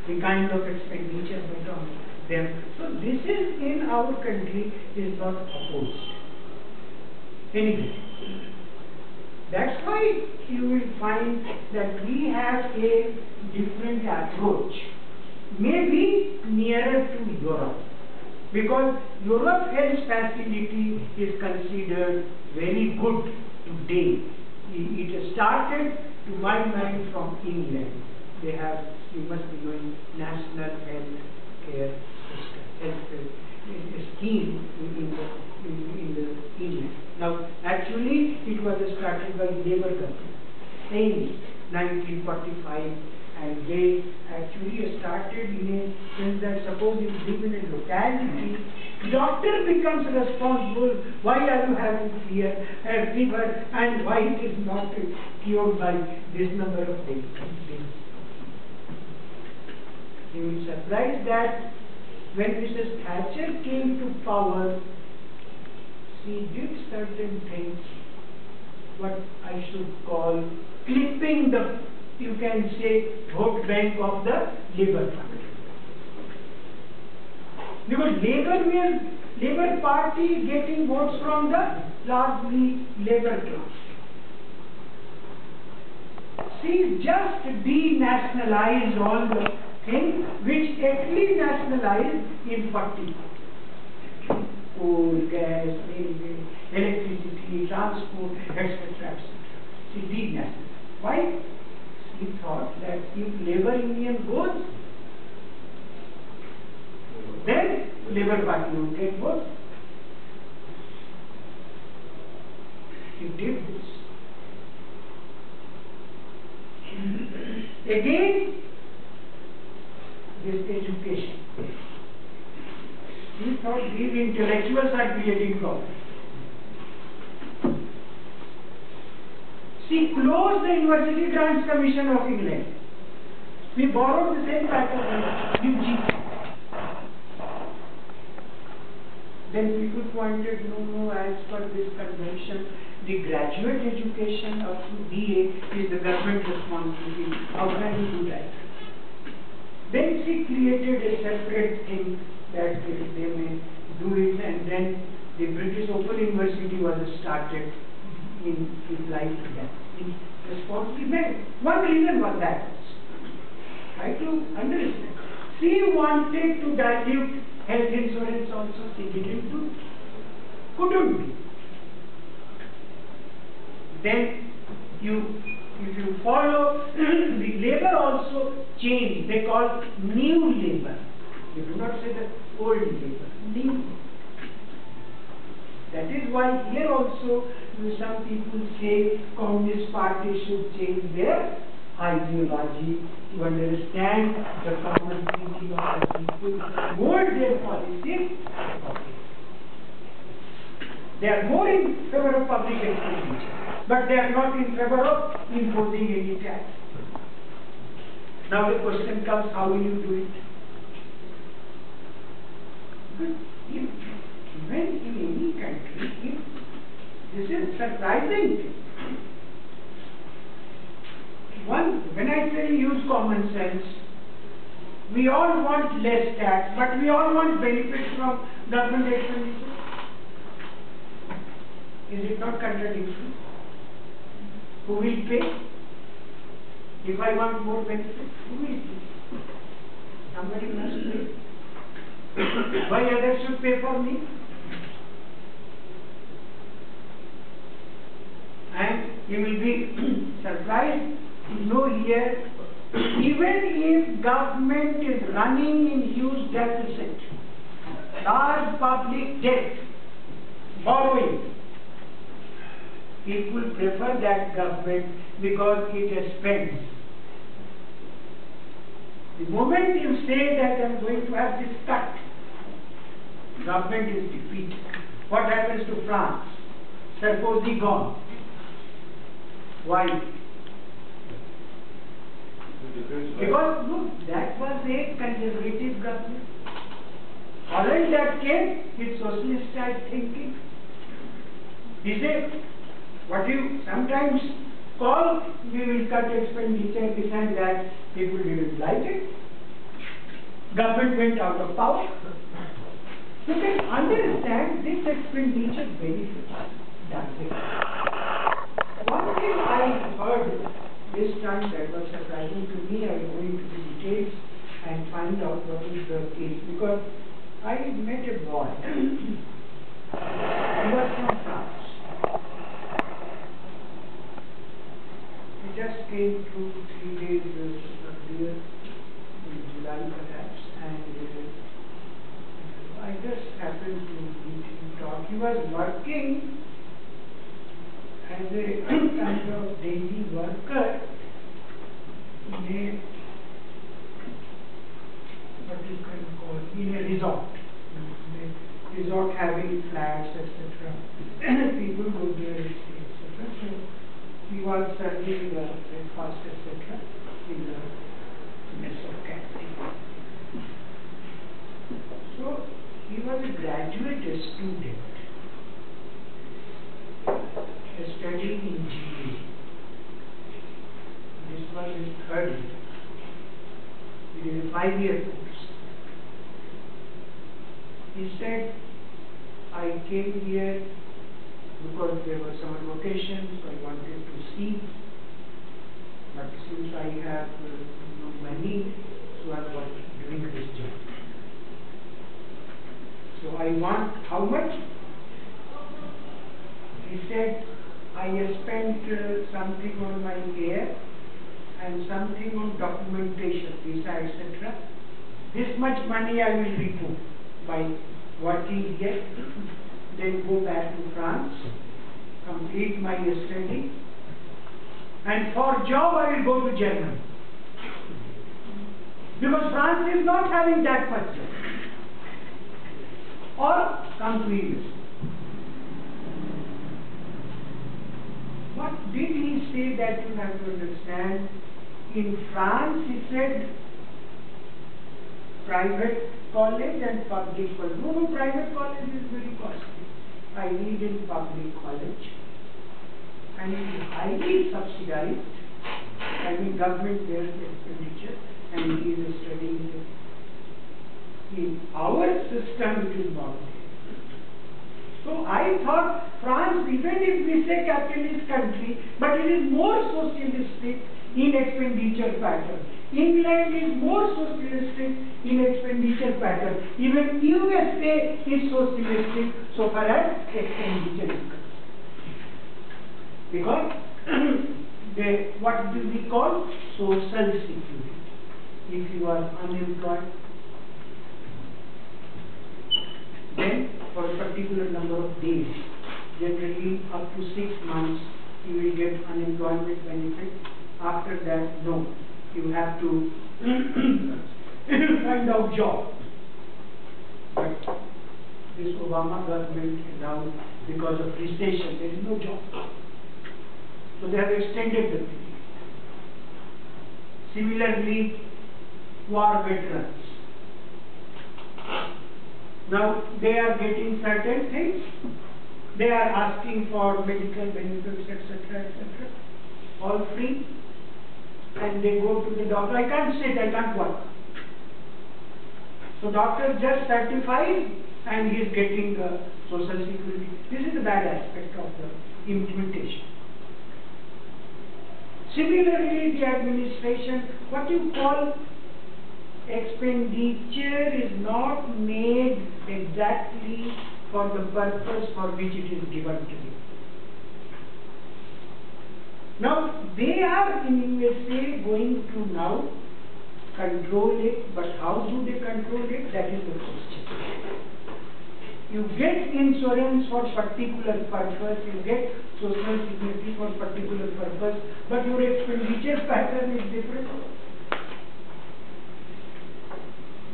the kind of expenditure put on them. So this is in our country is not opposed. Anyway, that's why you will find that we have a different approach, maybe nearer to Europe, because Europe health facility is considered very good today. It started, to my mind, from England. They have, you must be knowing, National Health Care System, scheme in the England. Now, actually, it was started by Labour government in 1945, and they actually started in a sense that suppose you live in a locality, doctor becomes responsible. Why are you having fever, and why it is not cured by this number of days? You will be surprised that when Mrs. Thatcher came to power, she did certain things, what I should call clipping the, you can say, vote bank of the Labour Party. Because Labour Party getting votes from the largely Labour class. She just denationalized all the things which actually nationalized in 40. Coal, gas, railway, electricity, transport, etc. She denationalized. Why? She thought that if Labour Union goes, then Labour Party will get votes. He did this. Again, this education. He thought these intellectuals are creating problems. She closed the University Grants Commission of England. We borrowed the same pattern from UG. Then people pointed, no, as per this convention, the graduate education up to BA is the government responsibility. How can you do that? Then she created a separate thing that they may do it, and then the British Open University was started in reply to that. In response to that, one reason was that. Try to understand. She wanted to dilute health insurance also, she didn't do. Couldn't be. Then if you follow, the labor also changed. They call new labor. They do not say the old labor. New. That is why here also some people say Communist Party should change their ideology to understand the common thinking of the people, mold their policies. They are more in favor of public expenditure, but they are not in favor of imposing any tax. Now the question comes, how will you do it? Even in any country, this is surprising. When I say use common sense, we all want less tax, but we all want benefits from government expenditure. Is it not contradictory? Who will pay? If I want more benefits, who will pay? Somebody must pay. Why others should pay for me? And you will be surprised to know here, even if government is running in huge deficit, large public debt, borrowing, people prefer that government because it spends. The moment you say that I am going to have this cut, government is defeated. What happens to France? Sarkozy gone. Why? Because look, that was a conservative government. Holland that came with socialist type thinking. He said, what you sometimes call, we will cut expenditure, this and that, people didn't like it. Government went out of power. You can understand this expenditure benefits, does it? One thing I heard this time that was surprising to me, I will go into the details and find out what is the case, because I met a boy. He was from France. He just came through 3 days earlier, in July perhaps, and I just happened to meet him, talk. He was working as a kind of daily worker in a, what you can call, in a resort. Resort having flats, etc. People go there, etc. So he was serving breakfast, etc. in the mess of canteen. So he was a graduate student, studying engineering. This was his third year. He did a 5-year course. He said, I came here because there were some vacations, so I wanted to see. But since I have no money, so I was doing this job. So I want how much? He said, I spent something on my hair and something on documentation, visa, etc. This much money I will recoup by working here, then go back to France, complete my study, and for job I will go to Germany. Because France is not having that much job. Or come to US. What did he say that you have to understand? In France, he said, private college and public college. No, private college is very costly. I read in public college. And it is highly subsidized. I mean, government bears the expenditure, and he is studying it. In our system, it is not there. So I thought France, even if we say capitalist country, but it is more socialistic in expenditure pattern. England is more socialistic in expenditure pattern. Even USA is socialistic so far as expenditure is concerned. Because what do we call social security? If you are unemployed, then for a particular number of days, generally up to 6 months, you will get unemployment benefit. After that, no. You have to find out job. But this Obama government allowed, because of recession, there is no job. So they have extended the period. Similarly, war veterans. Now they are getting certain things. They are asking for medical benefits, etc., etc., all free. And they go to the doctor. I can't sit, I can't work. So doctor just certifies and he is getting the social security. This is the bad aspect of the implementation. Similarly, the administration, what you call expenditure is not made exactly for the purpose for which it is given to you. Now, they are in USA going to now control it, but how do they control it? That is the question. You get insurance for particular purpose, you get social security for particular purpose, but your expenditure pattern is different.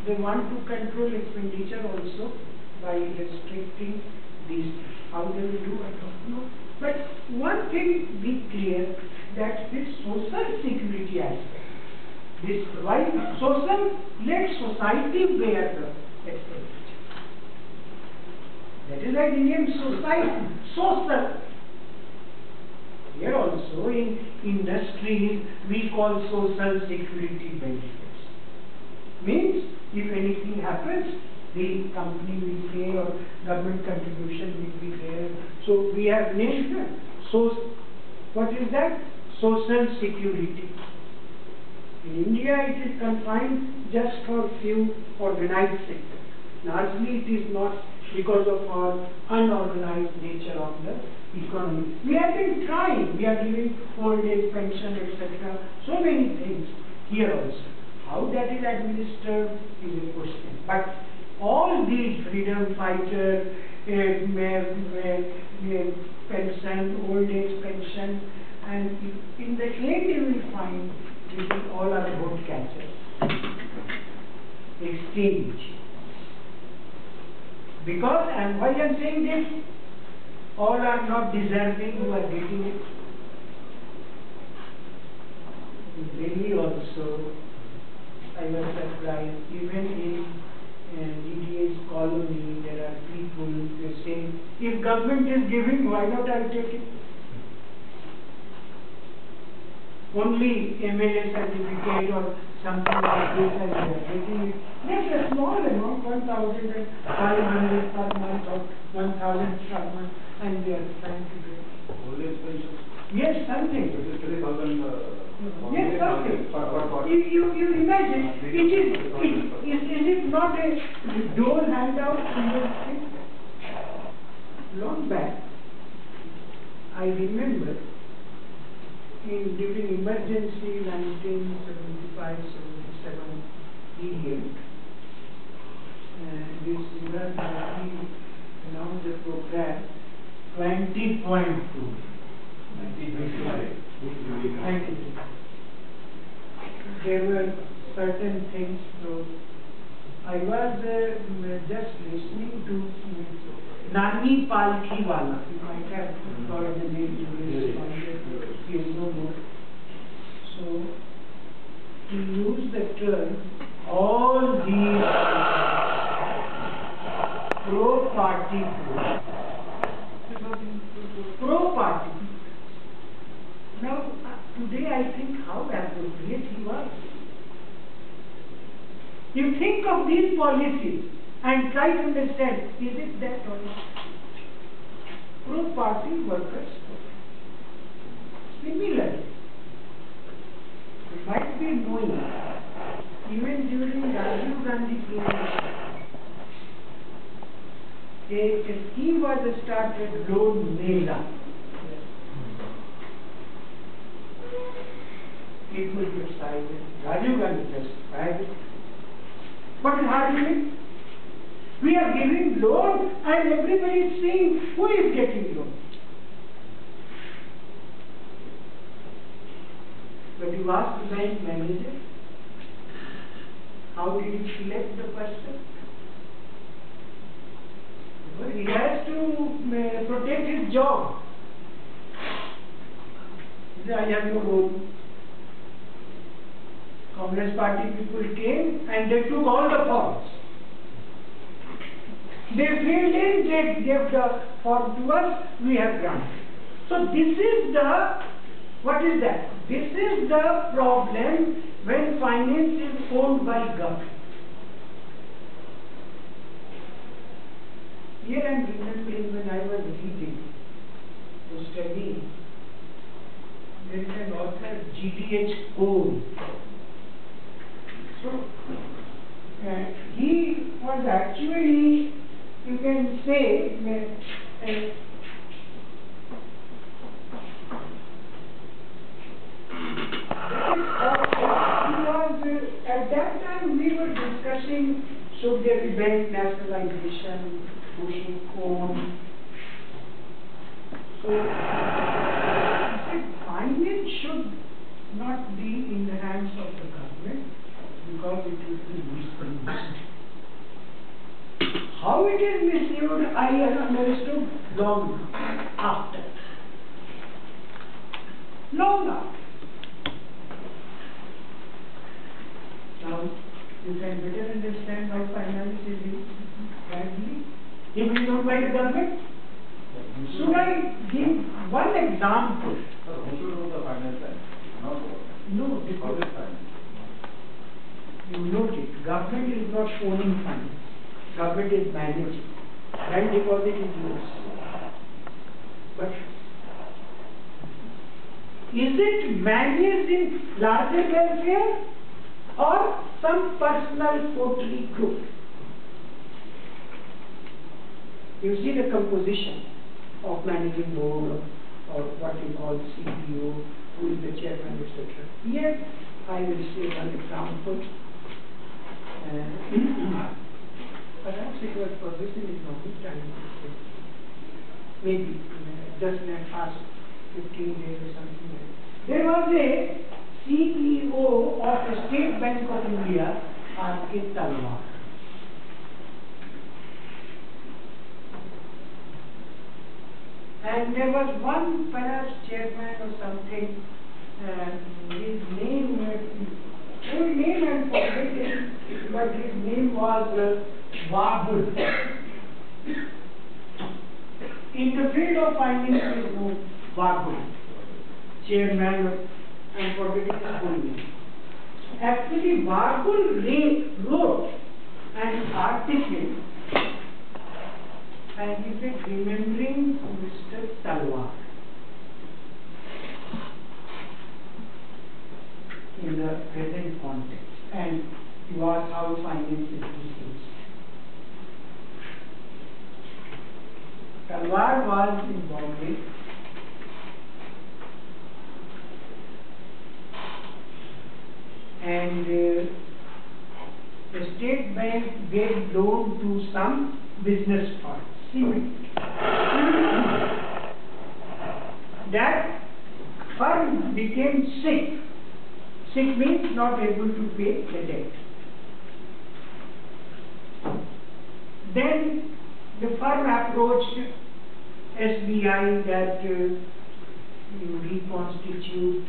They want to control expenditure also by restricting these. How they will do, I don't know. But one thing be clear, that this social security aspect, this why social, let society bear the expenditure. That is why the name society, social. Here also in industries we call social security benefits. Means if anything happens, the company will pay or government contribution will be there. So we have national. So what is that? Social security. In India it is confined just for few organized sectors. Largely it is not, because of our unorganized nature of the economy. We have been trying, we are giving old age pension, etc. So many things here also. How that is administered is a question. But all these freedom fighters, pension, old age pension, and in the end you will find these all are vote catchers. Exchange. Because, and why I am saying this, all are not deserving who are getting it. In Delhi also, I was surprised, even in DDA's colony, there are people who say, if government is giving, why not I take it? Only MLA certificate or something like this and they are getting it. Yes, a small amount, 1,500 per month or 1,000 per month, and they are trying to do it. Old age pension? Yes, something. It is 3,000. Yes, something. If you imagine, is it not a dole handout in the long back? I remember during emergency 1975-77 period, this Indira Gandhi announced the program 20.2. Thank you. There were certain things. So I was just listening to Nani Palki Wala. You might have heard the name. He is no more. So he used the term, all these pro-party pro-party. Now, today I think how appropriate he was. You think of these policies and try to understand, is it that or not? Pro-party workers. Similarly, you might be knowing, even during Rajiv Gandhi period, a scheme was started, Loan Mela. People decided, Rajiv Gandhi justified it. What is happening? We are giving loan and everybody is saying, who is getting loan? But you ask the bank manager, how did he select the person? Well, he has to protect his job. He said, I have no loan. Congress party people came and they took all the forms. They filled in, they gave the form to us, we have granted. So this is the, what is that? This is the problem when finance is owned by government. Here I am remembering when I was reading, to study, there is an author, G.D.H. Cole. So, he was actually, you can say, at that time we were discussing, should there be bank nationalization, pushing on. So, he said finance should not be in the hands of the government, because it will be misused. How it is misused, I have understood long after. Long after. Now, you can better understand why finance is used badly, if it is not by the government. Should I give one example? government is not owning funds. Government is managing. Bank deposit is yours. But is it managed in larger welfare or some personal coterie group? You see the composition of managing board or what you call CEO, who is the chairman, etc. Here I will say one example. Perhaps it was for this in economic time. Maybe just in the past 15 days or something like that. There was a CEO of the State Bank of India, R.K. Talwar. And there was one perhaps chairman or something, his name, full name I'm forgetting, but his name was Wagul. In the field of finance is known Wagul, chairman of, I'm forgetting his full name. Actually Wagul wrote an article and he said, remembering Mr. Talwar in the present context, and you ask how finance is used. Talwar was in Bombay and the State Bank gave loan to some business firm. That firm became sick. Sick means not able to pay the debt. Then the firm approached SBI that you reconstitute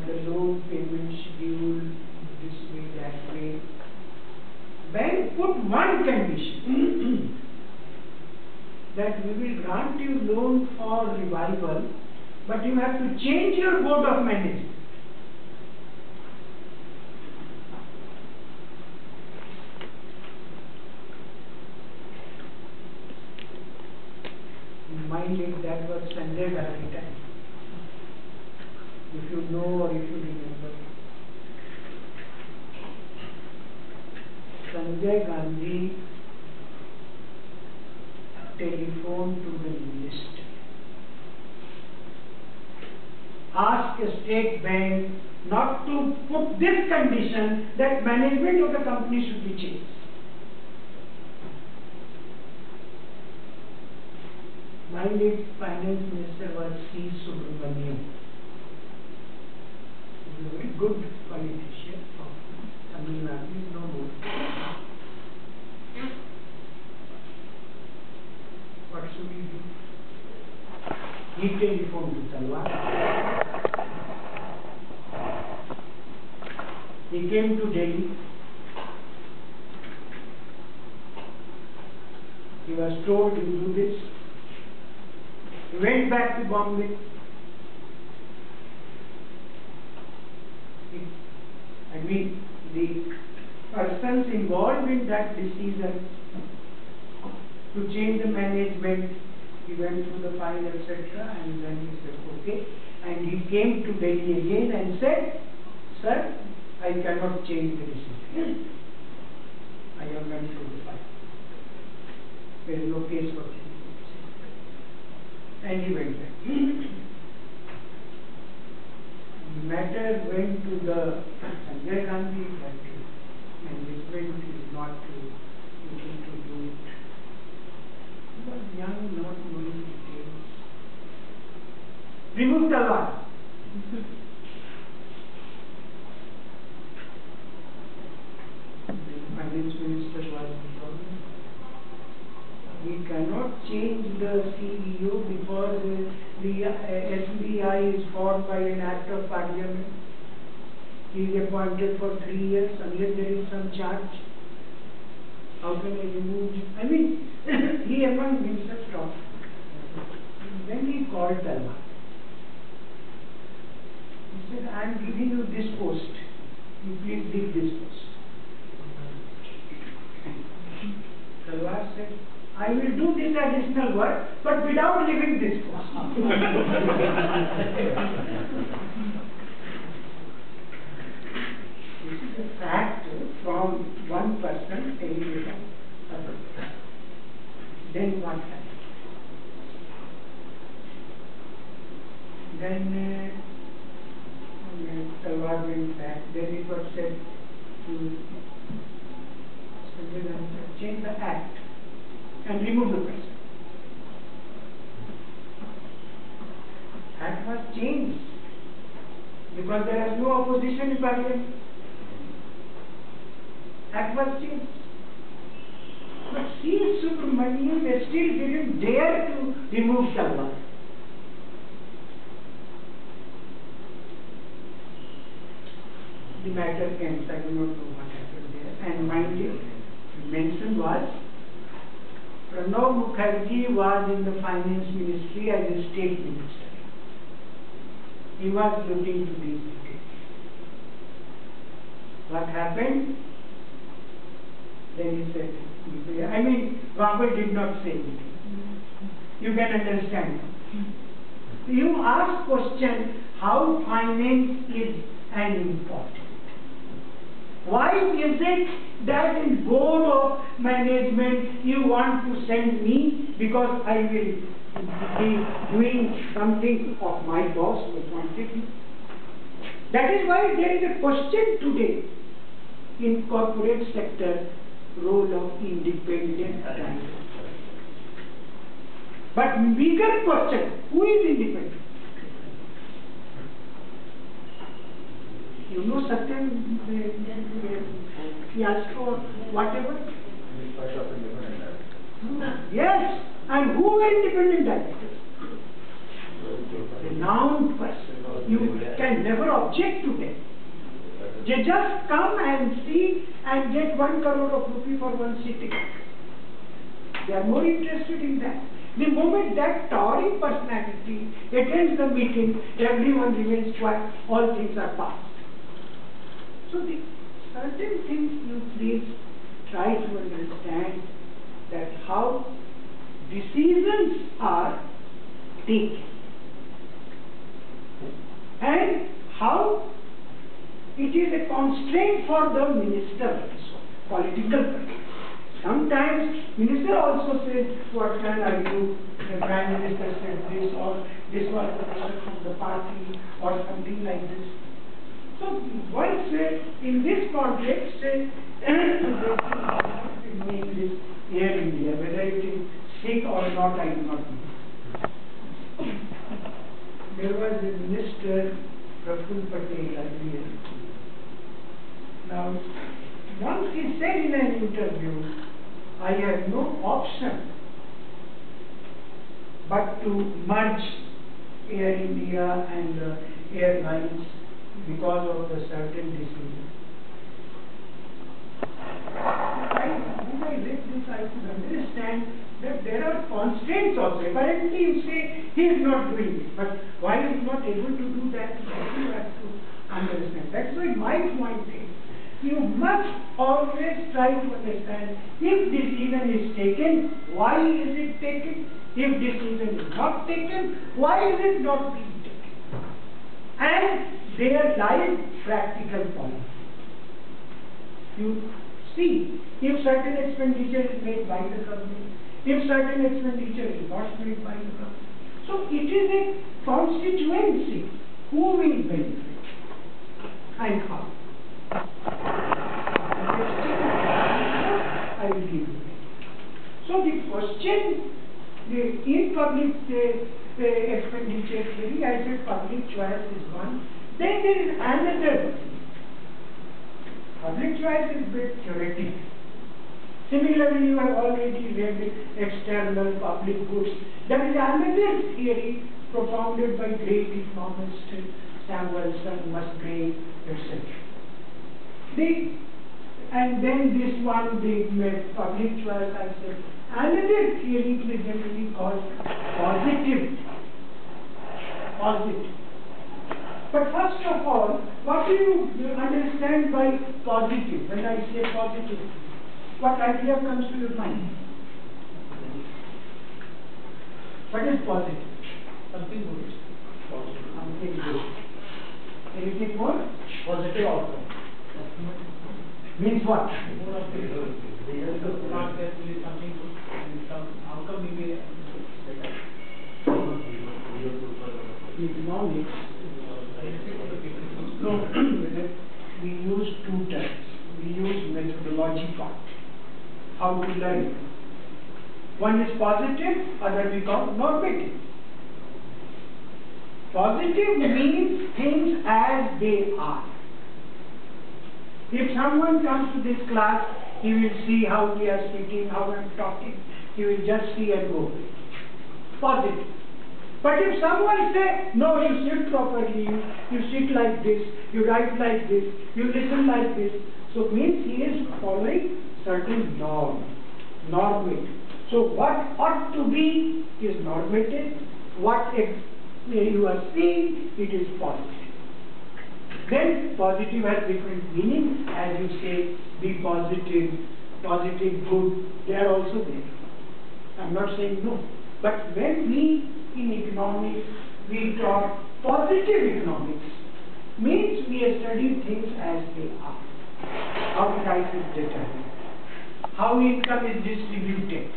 the loan payment schedule this way, that way. Bank put one condition that we will grant you loan for revival, but you have to change your board of management. Mind it, that was Sanjay Gandhi time. If you know or if you remember. Sanjay Gandhi telephoned to the minister, asked the State Bank not to put this condition that management of the company should be changed. Mind it, finance minister was C. Subramaniam. He was a very good politician of Tamil Nadu, no more. What should he do? He telephoned to Talwar. He came to Delhi. He was told, you do this. He went back to Bombay. I mean, the persons involved in that decision to change the management, he went through the file, etc., and then he said, okay. And he came to Delhi again and said, sir, I cannot change the decision. I have went through the file. There is no case for change. And he went back. Matter went to the Sanjay Gandhi that management is not looking to do it. He was young, not knowing details. Remove Talwar. The finance minister was informed. We cannot change the CEO because the SBI is formed by an act of parliament. He is appointed for 3 years unless there is some charge. How can I remove him? I mean, he among himself talked. Then he called Talwar. He said, I am giving you this post. You please leave this post. I will do this additional work, but without leaving this post. This is a fact from one person telling it to another. Then what happened? Then Talwar went back. Then it was said to change the act and remove the person. Act was changed because there was no opposition in Parliament. Act was changed. But C. Subramanian, they still didn't dare to remove Talwar. The matter ends. I do not know what happened there. And mind you, mention was Pranav Mukherjee was in the finance ministry as a state minister. He was looking to these details. What happened? Then he said, I mean, Babur did not say anything. You can understand. You ask question how finance is an important. Why is it that in board of management you want to send me because I will be doing something of my boss wanted me? That is why there is a question today in corporate sector role of independent director. But bigger question, who is independent? You know Satyam, Fiasco or whatever? Yes, and who are independent directors? Renowned person. You can never object to them. They just come and see and get 1 crore of rupee for one sitting. They are more interested in that. The moment that towering personality attends the meeting, everyone remains quiet, all things are past. So the certain things you please try to understand that how decisions are taken and how it is a constraint for the minister also, political person. Sometimes minister also says, what can I do? The prime minister said this, or this was the pressure from the party, or something like this. So once in this context, doing this Air India, whether it is sick or not, I do not know. There was a minister, Prof. Patel, earlier. Now, once he said in an interview, I have no option but to merge Air India and airlines because of the certain decision. When I read this, I could understand that there are constraints also. Apparently you say he is not doing it, but why he is not able to do that, you have to understand. That's why my point is, you must always try to understand if decision is taken, why is it taken? If decision is not taken, why is it not being taken? And there lies practical point. You see, if certain expenditure is made by the government, if certain expenditure is not made by the government. So it is a constituency. Who will benefit and how? I will give you. So the question, in public expenditure theory, I said public choice is one. Then there is another. Public choice is a bit theoretical. Similarly, you have already read external public goods. There is another theory propounded by great economist Samuelson, Musgrave, etc. And then this one, the public choice, I said, another theory presently called positive. Positive. But first of all, what do you understand by positive? When I say positive, what idea comes to your mind? What is positive? Something good. Something good. Anything more? Positive outcome. Means what? More of the result. Not that will be something good and some outcome will be better. Economics. No, we use two terms. We use methodology part. How to learn. One is positive, other we call normative. Positive means things as they are. If someone comes to this class, he will see how we are speaking, how I am talking. He will just see and go. Positive. But if someone say, no, you sit properly, you sit like this, you write like this, you listen like this, so means he is following certain normative. So what ought to be is normative, what you are seeing, it is positive. Then positive has different meaning, as you say, be positive, positive, good, they are also there. I am not saying no. But when we in economics, we talk positive economics, means we study things as they are. How price is determined, how income is distributed.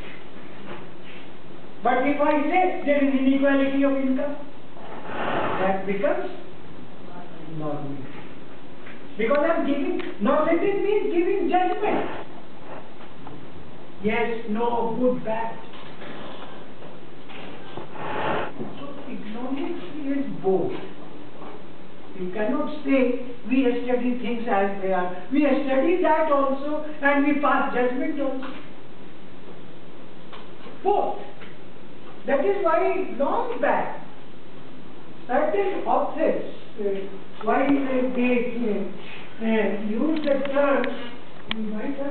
But if I say there is inequality of income, that becomes normative. Because I am giving, normative means giving judgment. Yes, no, good, bad. So economics is both. You cannot say we study things as they are. We study that also and we pass judgment also. Both. That is why long back certain authors, while they use the term, you might have